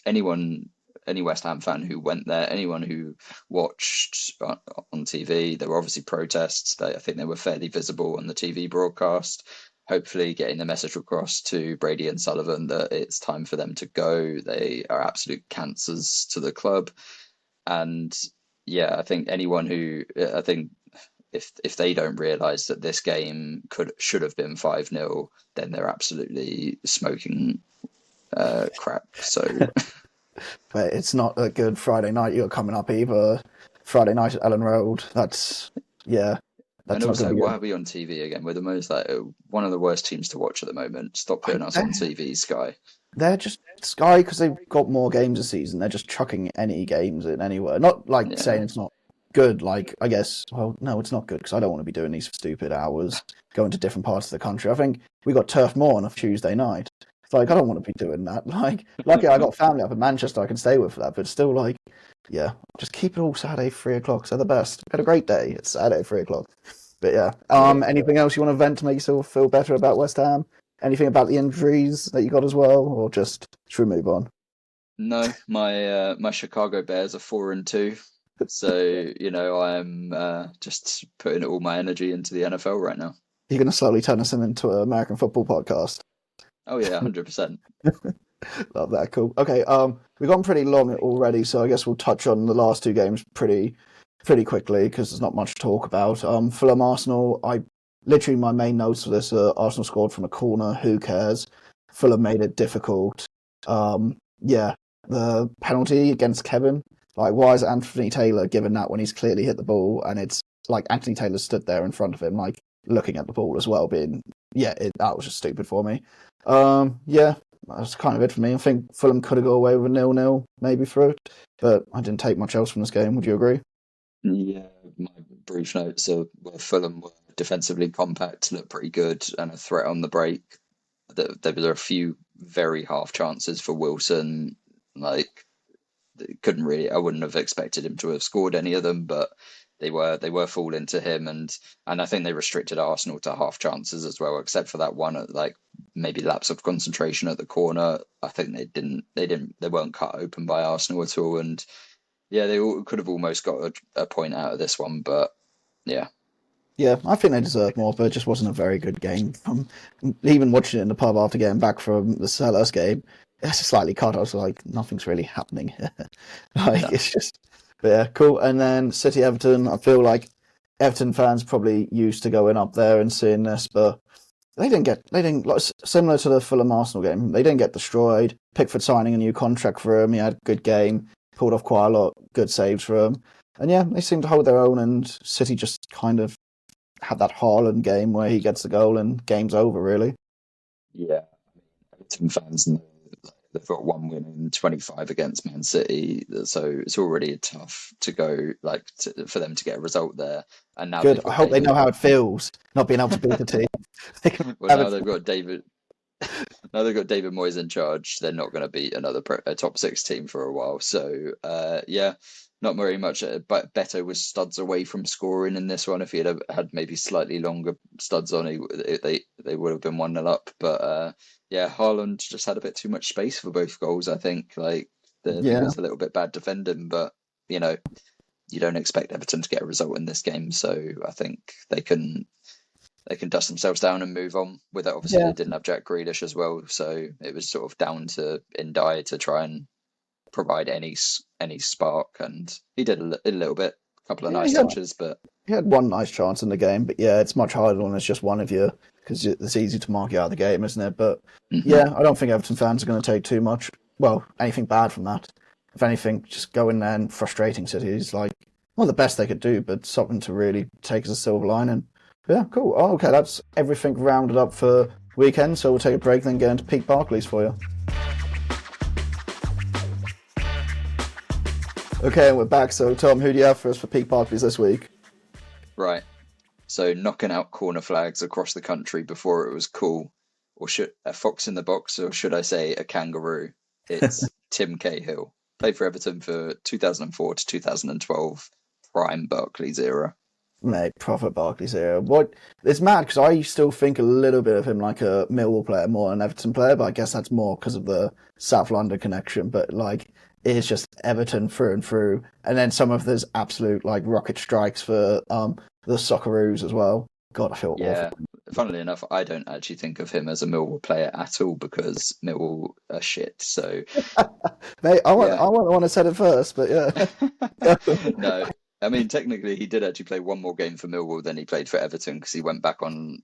[SPEAKER 2] Any West Ham fan who went there, anyone who watched on TV, there were obviously protests. I think they were fairly visible on the TV broadcast. Hopefully getting the message across to Brady and Sullivan that it's time for them to go. They are absolute cancers to the club. And yeah, I think if they don't realise that this game should have been 5-0, then they're absolutely smoking crap. So
[SPEAKER 1] But it's not a good Friday night you're coming up either. Friday night at Ellen Road. That's
[SPEAKER 2] and
[SPEAKER 1] not
[SPEAKER 2] also,
[SPEAKER 1] going to be
[SPEAKER 2] why
[SPEAKER 1] good.
[SPEAKER 2] are we on TV again? We're the most one of the worst teams to watch at the moment. Stop putting us on TV, Sky.
[SPEAKER 1] They're just Sky because they've got more games this season. They're just chucking any games in anywhere. Not like saying it's not good. Like I guess, well, no, it's not good because I don't want to be doing these for stupid hours, going to different parts of the country. I think we got Turf Moor on a Tuesday night. It's like I don't want to be doing that. Like, lucky I got family up in Manchester I can stay with for that. But still, like, yeah, just keep it all Saturday 3:00. They're the best. We had a great day. It's Saturday 3:00. But yeah, anything else you want to vent to make yourself feel better about West Ham? Anything about the injuries that you got as well, or just should we move on?
[SPEAKER 2] No, my Chicago Bears are 4-2, so I'm just putting all my energy into the NFL right now.
[SPEAKER 1] You're going to slowly turn us into an American football podcast.
[SPEAKER 2] Oh yeah, 100%.
[SPEAKER 1] Love that. Cool. Okay. We've gone pretty long already, so I guess we'll touch on the last two games pretty quickly because there's not much to talk about. Fulham Arsenal. Literally my main notes for this: Arsenal scored from a corner. Who cares? Fulham made it difficult. Yeah, the penalty against Kevin. Like, why is Anthony Taylor given that when he's clearly hit the ball and it's like Anthony Taylor stood there in front of him, like looking at the ball as well? That was just stupid for me. Yeah, that's kind of it for me. I think Fulham could have got away with a 0-0 maybe for it, but I didn't take much else from this game. Would you agree?
[SPEAKER 2] Yeah, my brief notes are Fulham were defensively compact, looked pretty good, and a threat on the break. There were a few very half chances for Wilson. Like, I wouldn't have expected him to have scored any of them, but they were falling to him, and I think they restricted Arsenal to half chances as well, except for that one like maybe lapse of concentration at the corner. I think they weren't cut open by Arsenal at all, and yeah, they could have almost got a point out of this one, but yeah.
[SPEAKER 1] Yeah, I think they deserved more, but it just wasn't a very good game. Even watching it in the pub after getting back from the Selhurst game, it's slightly cut. I was like, nothing's really happening here. It's just, but yeah, cool. And then City Everton, I feel like Everton fans probably used to going up there and seeing this, but they didn't like, similar to the Fulham Arsenal game. They didn't get destroyed. Pickford signing a new contract for him. He had a good game, pulled off quite a lot, good saves for him, and yeah, they seemed to hold their own. And City just kind of had that Haaland game where he gets the goal and game's over, really.
[SPEAKER 2] Yeah, Everton fans, they've got one win in 25 against Man City, so it's already tough to go for them to get a result there. And now
[SPEAKER 1] good. I hope they know how it feels not being able to beat the team.
[SPEAKER 2] Well, now they've got David. Now they've got David Moyes in charge. They're not going to beat a top six team for a while. So yeah. Not very much, but Beto was studs away from scoring in this one. If he had maybe slightly longer studs on, they would have been 1-0 up. But yeah, Haaland just had a bit too much space for both goals. I think there was a little bit bad defending, but you you don't expect Everton to get a result in this game. So I think they can dust themselves down and move on with it. Obviously, they didn't have Jack Grealish as well, so it was sort of down to Ndai to try and provide any spark, and he did a little bit, a couple of nice touches, but
[SPEAKER 1] he had one nice chance in the game. But yeah, it's much harder when it's just one of you, because it's easy to mark you out of the game, isn't it? But yeah, I don't think Everton fans are going to take too much, anything bad from that. If anything, just go in there and frustrating City is like not the best they could do, but something to really take as a silver lining. Yeah, cool. Oh, okay, that's everything rounded up for weekend, so we'll take a break, then get into Peak Barclays for you. Okay, and we're back. So, Tom, who do you have for us for Peak Barclays this week?
[SPEAKER 2] Right. So, knocking out corner flags across the country before it was cool, or should a fox in the box, or should I say a kangaroo? It's Tim Cahill. Played for Everton for 2004 to 2012, prime Barclays era.
[SPEAKER 1] Mate, proper Barclays era. It's mad because I still think a little bit of him like a Millwall player more than an Everton player, but I guess that's more because of the South London connection. But like, it is just Everton through and through, and then some of those absolute like rocket strikes for the Socceroos as well. God, I feel awful.
[SPEAKER 2] Funnily enough, I don't actually think of him as a Millwall player at all because Millwall are shit. So,
[SPEAKER 1] mate, I want the one I said it first, but yeah.
[SPEAKER 2] No. I mean, technically, he did actually play one more game for Millwall than he played for Everton because he went back on,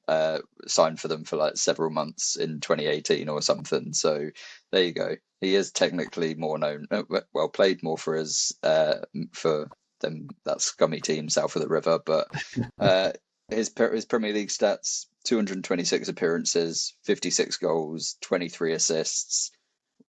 [SPEAKER 2] signed for them for like several months in 2018 or something. So there you go. He is technically more known, played more for them, that scummy team south of the river. But his Premier League stats: 226 appearances, 56 goals, 23 assists.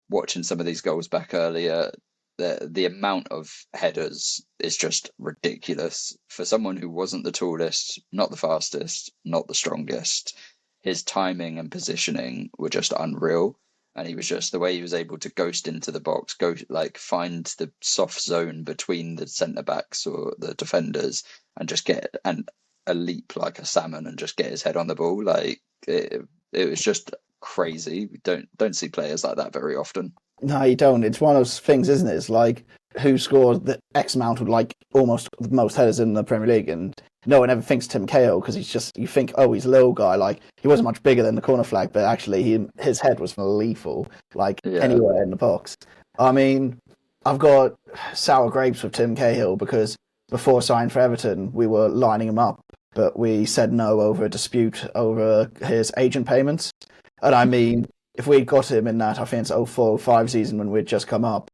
[SPEAKER 2] Watching some of these goals back earlier, the amount of headers is just ridiculous. For someone who wasn't the tallest, not the fastest, not the strongest, his timing and positioning were just unreal. And he was just, the way he was able to ghost into the box, find the soft zone between the centre backs or the defenders and just get a leap like a salmon and just get his head on the ball. Like it was just crazy. We don't see players like that very often.
[SPEAKER 1] No, you don't. It's one of those things, isn't it? It's like who scored the X amount of like almost the most headers in the Premier League, and no one ever thinks Tim Cahill because you think, oh, he's a little guy, like he wasn't much bigger than the corner flag, but actually his head was lethal, anywhere in the box. I mean, I've got sour grapes with Tim Cahill because before signing for Everton, we were lining him up, but we said no over a dispute over his agent payments, and I mean, if we'd got him in that, I think it's 04-05 season when we'd just come up,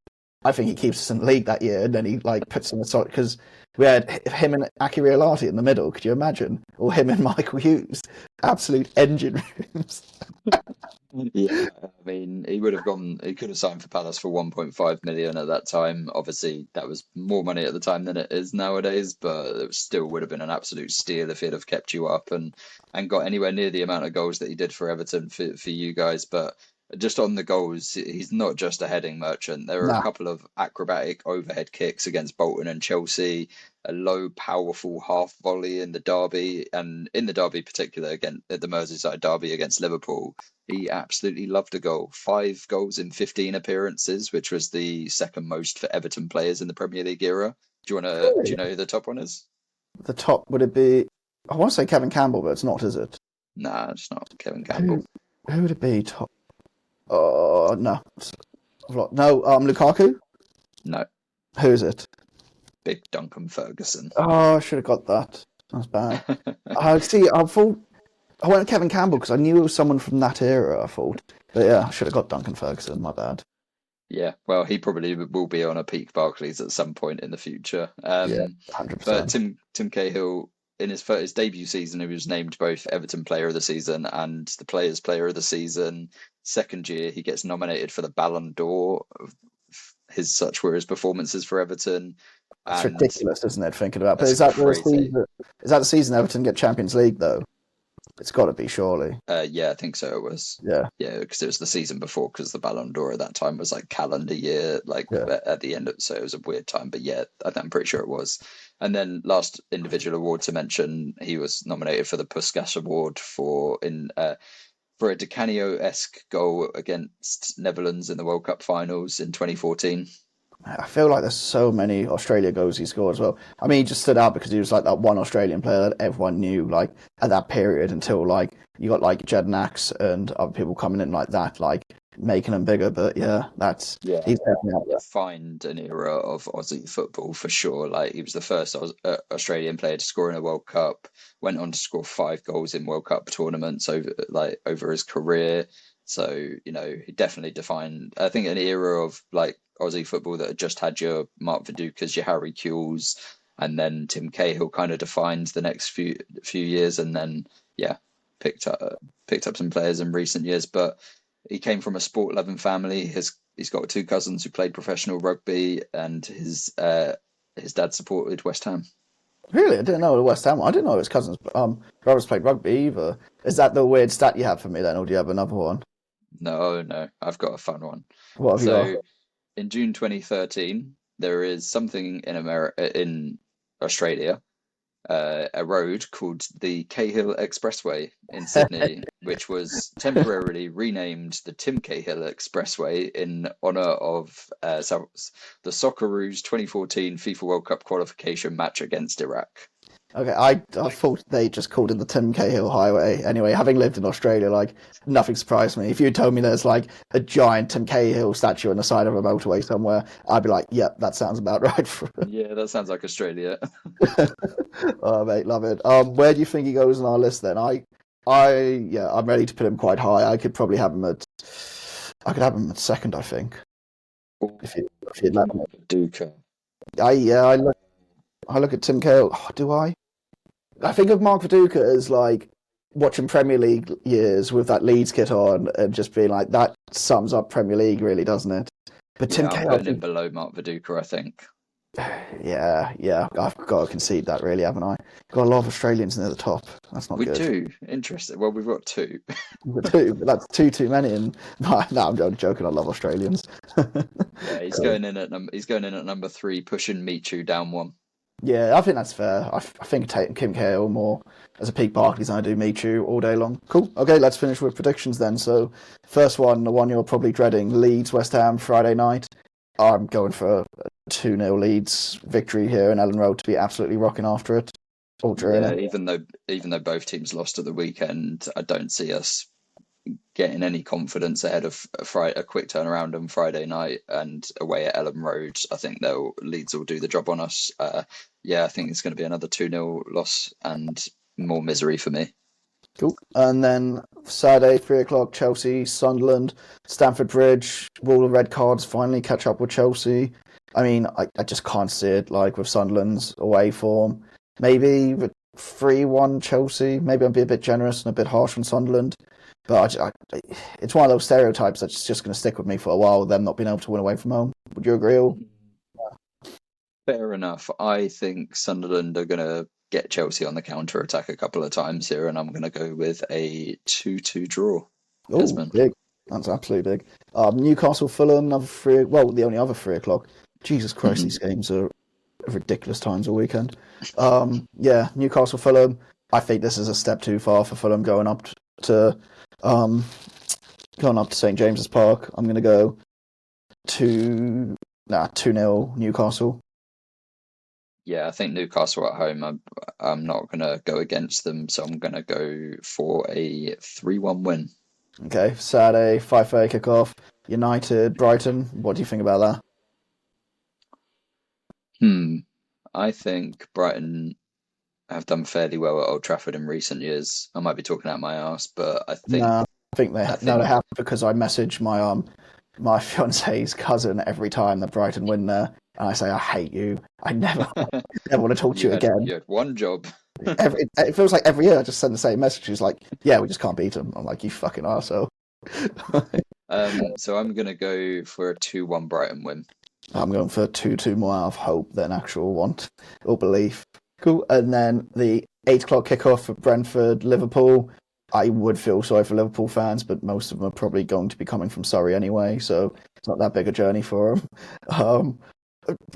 [SPEAKER 1] I think he keeps us in the league that year, and then he puts him aside because we had him and Aki Riolati in the middle. Could you imagine? Or him and Michael Hughes, absolute engine rooms.
[SPEAKER 2] Yeah, I mean, he could have signed for Palace for 1.5 million at that time. Obviously, that was more money at the time than it is nowadays, but it still would have been an absolute steal if he'd have kept you up and got anywhere near the amount of goals that he did for Everton for you guys. But just on the goals, he's not just a heading merchant. There are a couple of acrobatic overhead kicks against Bolton and Chelsea, a low, powerful half volley in the derby, and in the derby particular, again, at the Merseyside derby against Liverpool, he absolutely loved a goal. 5 goals in 15 appearances, which was the second most for Everton players in the Premier League era. Do you know who the top one is?
[SPEAKER 1] The top, would it be? I want to say Kevin Campbell, but it's not, is it?
[SPEAKER 2] Nah, it's not Kevin Campbell.
[SPEAKER 1] Who would it be? Top? Oh, no. No, Lukaku?
[SPEAKER 2] No.
[SPEAKER 1] Who is it?
[SPEAKER 2] Big Duncan Ferguson.
[SPEAKER 1] Oh, I should have got that. That's bad. I thought I went Kevin Campbell because I knew it was someone from that era, I thought. But yeah, I should have got Duncan Ferguson, my bad.
[SPEAKER 2] Yeah, well, he probably will be on a peak Barclays at some point in the future.
[SPEAKER 1] Yeah, 100%.
[SPEAKER 2] But Tim Cahill, in his debut season, he was named both Everton Player of the Season and the Players Player of the Season. Second year, he gets nominated for the Ballon d'Or. Such were his performances for Everton.
[SPEAKER 1] It's ridiculous, isn't it, thinking about? But is that the season Everton get Champions League, though? It's got to be, surely.
[SPEAKER 2] Yeah, I think so. It was.
[SPEAKER 1] Yeah,
[SPEAKER 2] because it was the season before. Because the Ballon d'Or at that time was like calendar year, at the end of. So it was a weird time. But yeah, I'm pretty sure it was. And then last individual award to mention, he was nominated for the Puskas Award for a Di Canio-esque goal against Netherlands in the World Cup finals in 2014.
[SPEAKER 1] I feel like there's so many Australia goals he scored as well. I mean, he just stood out because he was like that one Australian player that everyone knew, like at that period until like you got like Jed Nax and other people coming in like that, like making him bigger. But yeah, he's definitely out there.
[SPEAKER 2] Find an era of Aussie football for sure. Like he was the first Australian player to score in a World Cup. Went on to score 5 goals in World Cup tournaments over his career. So he definitely defined, I think, an era of like Aussie football that had just had your Mark Vidukas, your Harry Kewells, and then Tim Cahill kind of defined the next few years, and then picked up some players in recent years. But he came from a sport loving family. He's got 2 cousins who played professional rugby, and his dad supported West Ham.
[SPEAKER 1] Really, I didn't know the West Ham. I didn't know his cousins. Brothers played rugby either. Is that the weird stat you have for me then, or do you have another one?
[SPEAKER 2] No, I've got a fun one.
[SPEAKER 1] What have you got?
[SPEAKER 2] In June 2013, there is something in Australia, a road called the Cahill Expressway in Sydney, which was temporarily renamed the Tim Cahill Expressway in honour of the Socceroos 2014 FIFA World Cup qualification match against Iraq.
[SPEAKER 1] Okay, I thought they just called it the Tim Cahill Highway. Anyway, having lived in Australia, like, nothing surprised me. If you told me there's, like, a giant Tim Cahill statue on the side of a motorway somewhere, I'd be like, yep, that sounds about right.
[SPEAKER 2] Yeah, that sounds like Australia.
[SPEAKER 1] Oh, mate, love it. Where do you think he goes on our list then? I'm ready to put him quite high. I could have him at second, I think. If you'd let me.
[SPEAKER 2] Duca.
[SPEAKER 1] I look at Tim Cahill. Oh, do I? I think of Mark Viduka as like watching Premier League years with that Leeds kit on and just being like, that sums up Premier League, really, doesn't it? But Tim Cahill,
[SPEAKER 2] I'm putting him below Mark Viduka, I think.
[SPEAKER 1] Yeah, I've got to concede that, really, haven't I? Got a lot of Australians near the top. That's not good.
[SPEAKER 2] We do. Interesting. Well, we've got 2.
[SPEAKER 1] But that's too many. And no, I'm joking. I love Australians.
[SPEAKER 2] Yeah, he's going in at number 3, pushing Michu down 1.
[SPEAKER 1] Yeah, I think that's fair. I think taking Kim Cahill more as a peak Barclays than I do Michu all day long. Cool. Okay, let's finish with predictions then. So, first one, the one you're probably dreading, Leeds West Ham Friday night. I'm going for a 2-0 Leeds victory here, and Ellen Road to be absolutely rocking after it. All during it.
[SPEAKER 2] Even though both teams lost at the weekend, I don't see us getting any confidence ahead of a quick turnaround on Friday night and away at Ellen Road. I think Leeds will do the job on us. I think it's going to be another 2-0 loss and more misery for me.
[SPEAKER 1] Cool. And then Saturday, 3:00, Chelsea, Sunderland, Stamford Bridge. Will the red cards finally catch up with Chelsea? I mean, I just can't see it, like, with Sunderland's away form. Maybe 3-1 Chelsea. Maybe I'll be a bit generous and a bit harsh on Sunderland. But it's one of those stereotypes that's just going to stick with me for a while, them not being able to win away from home. Would you agree? All?
[SPEAKER 2] Fair enough. I think Sunderland are going to get Chelsea on the counter-attack a couple of times here, and I'm going to go with a 2-2 draw.
[SPEAKER 1] Oh, big. That's absolutely big. Newcastle, Fulham, another 3. Well, the only other 3:00. Jesus Christ, these games are ridiculous times all weekend. Newcastle, Fulham. I think this is a step too far for Fulham going up to St James's Park. I'm going to go 2-0 Newcastle.
[SPEAKER 2] Yeah, I think Newcastle at home, I'm not going to go against them, so I'm going to go for a 3-1 win.
[SPEAKER 1] Okay, Saturday, 5:30 kickoff. United, Brighton. What do you think about that?
[SPEAKER 2] I think Brighton have done fairly well at Old Trafford in recent years. I might be talking out my arse, but I think...
[SPEAKER 1] No, I think they have, because I message my fiance's cousin every time that Brighton win there, and I say, I hate you. I never want to talk to you again.
[SPEAKER 2] You had one job.
[SPEAKER 1] It feels like every year I just send the same message. He's like, yeah, we just can't beat them. I'm like, you fucking arsehole.
[SPEAKER 2] So I'm going to go for a 2-1 Brighton win.
[SPEAKER 1] I'm going for 2-2 more out of hope than actual want or belief. Cool. And then the 8:00 kickoff for Brentford, Liverpool. I would feel sorry for Liverpool fans, but most of them are probably going to be coming from Surrey anyway, so it's not that big a journey for them.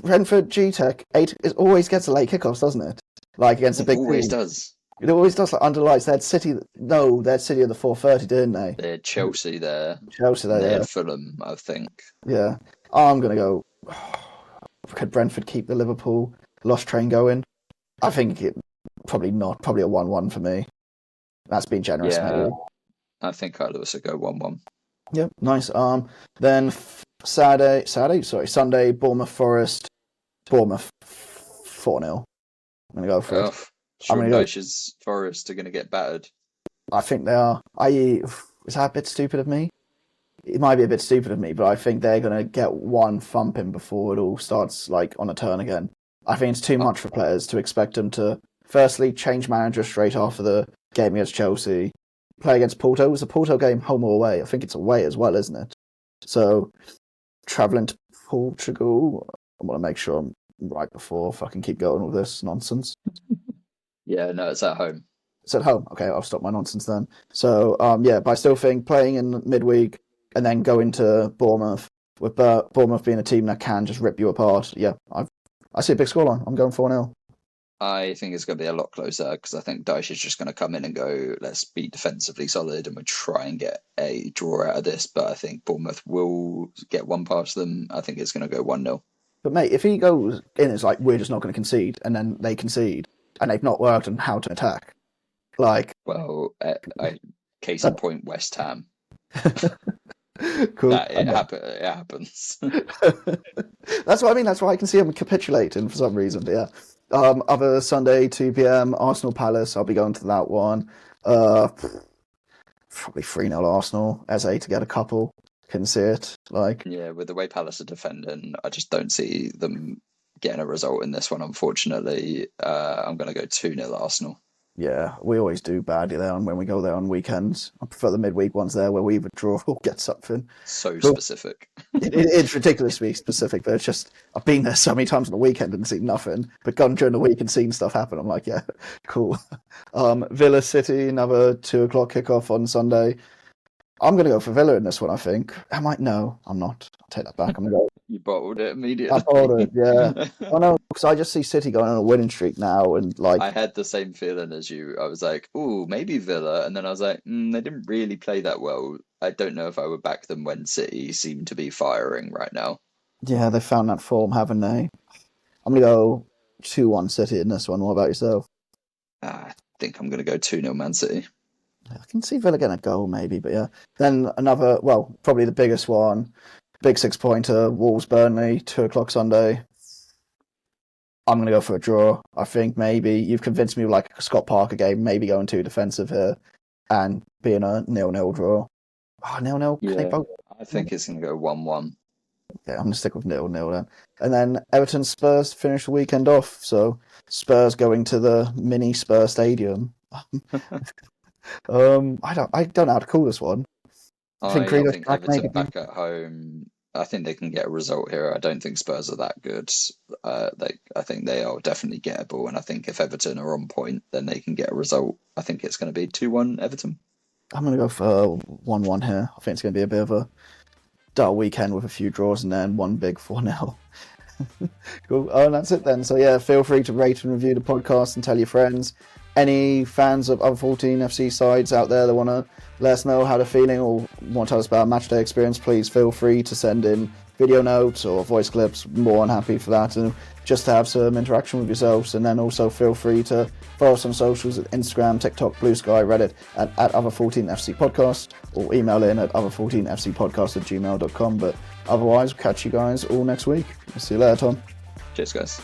[SPEAKER 1] Brentford, G-Tech, it always gets a late kickoffs, doesn't it? Like against a big team. It always
[SPEAKER 2] does.
[SPEAKER 1] It always does, like under lights. They had City of the 4:30, didn't they?
[SPEAKER 2] They had Chelsea there.
[SPEAKER 1] They
[SPEAKER 2] had Fulham, I think.
[SPEAKER 1] Yeah. I'm going to go... Could Brentford keep the Liverpool lost train going? I think probably not. Probably a 1-1 for me. That's been generous,
[SPEAKER 2] Yeah,
[SPEAKER 1] maybe.
[SPEAKER 2] I think I'd also go 1-1.
[SPEAKER 1] Yep, nice. Then Sunday, Bournemouth Forest. Bournemouth 4-0. I'm gonna go for it.
[SPEAKER 2] Sean Dyche's Forest are going to get battered.
[SPEAKER 1] I think they are. Is that a bit stupid of me? It might be a bit stupid of me, but I think they're going to get one thumping before it all starts like on a turn again. I think it's too much for players to expect them to, firstly, change manager straight after the game against Chelsea, play against Porto. Was the Porto game home or away? I think it's away as well, isn't it? So, travelling to Portugal, I want to make sure I'm right before fucking keep going with this nonsense.
[SPEAKER 2] Yeah, no, it's at home.
[SPEAKER 1] It's at home. Okay, I'll stop my nonsense then. So, but I still think playing in midweek and then going to Bournemouth, with Bournemouth being a team that can just rip you apart, yeah, I see a big scoreline. I'm going 4-0.
[SPEAKER 2] I think it's going to be a lot closer because I think Dyche is just going to come in and go, let's be defensively solid and we'll try and get a draw out of this. But I think Bournemouth will get one past them. I think it's going to go 1-0.
[SPEAKER 1] But mate, if he goes in, it's like, we're just not going to concede, and then they concede, and they've not worked on how to attack. Like,
[SPEAKER 2] well, case in point, West Ham.
[SPEAKER 1] Cool.
[SPEAKER 2] It happens.
[SPEAKER 1] That's what I mean. That's why I can see them capitulating for some reason. But yeah. Other Sunday, 2 p.m, Arsenal Palace. I'll be going to that one. Probably 3-0 Arsenal. Eze to get a couple. Can see it. Like,
[SPEAKER 2] yeah, with the way Palace are defending, I just don't see them getting a result in this one. Unfortunately, I'm going to go 2-0 Arsenal.
[SPEAKER 1] Yeah, we always do badly there when we go there on weekends. I prefer the midweek ones there where we either draw or get something.
[SPEAKER 2] So specific.
[SPEAKER 1] It's ridiculously specific, but it's just, I've been there so many times on the weekend and seen nothing, but gone during the week and seen stuff happen. I'm like, yeah, cool. Villa City, another 2 o'clock kickoff on Sunday. I'm going to go for Villa in this one, I think. No, I'm not. I'll take that back. I'm going to go.
[SPEAKER 2] You bottled it immediately.
[SPEAKER 1] I bottled it, yeah. Oh no, because I just see City going on a winning streak now, and like
[SPEAKER 2] I had the same feeling as you. I was like, "Ooh, maybe Villa," and then I was like, "They didn't really play that well." I don't know if I would back them when City seem to be firing right now.
[SPEAKER 1] Yeah, they found that form, haven't they? I'm gonna go 2-1 City in this one. What about yourself?
[SPEAKER 2] I think I'm gonna go 2-0 Man City.
[SPEAKER 1] I can see Villa getting a goal, maybe, but yeah. Then another, well, probably the biggest one. Big 6-pointer, Wolves Burnley, 2 o'clock Sunday. I'm going to go for a draw. I think maybe you've convinced me with like a Scott Parker game, maybe going too defensive here and being a 0-0 draw. Oh, 0-0?
[SPEAKER 2] Yeah, I think it's going to go 1-1.
[SPEAKER 1] Yeah, I'm going to stick with 0-0 then. And then Everton Spurs finish the weekend off. So Spurs going to the mini Spurs Stadium. I don't know how to call this one.
[SPEAKER 2] I think Everton back at home. I think they can get a result here. I don't think Spurs are that good. I think they are definitely gettable, and I think if Everton are on point, then they can get a result. I think it's going to be 2-1 Everton.
[SPEAKER 1] I'm going to go for 1-1 here. I think it's going to be a bit of a dull weekend with a few draws and then one big 4-0. Cool. Oh, and that's it then. So yeah, feel free to rate and review the podcast and tell your friends. Any fans of other 14 FC sides out there that want to let us know how they're feeling or want to tell us about a match day experience, please feel free to send in video notes or voice clips. More than happy for that, and just to have some interaction with yourselves. And then also feel free to follow us on socials at Instagram, TikTok, Blue Sky, Reddit at other14FC podcast, or email in at other14fcpodcast@gmail.com. But otherwise, catch you guys all next week. See you later, Tom.
[SPEAKER 2] Cheers, guys.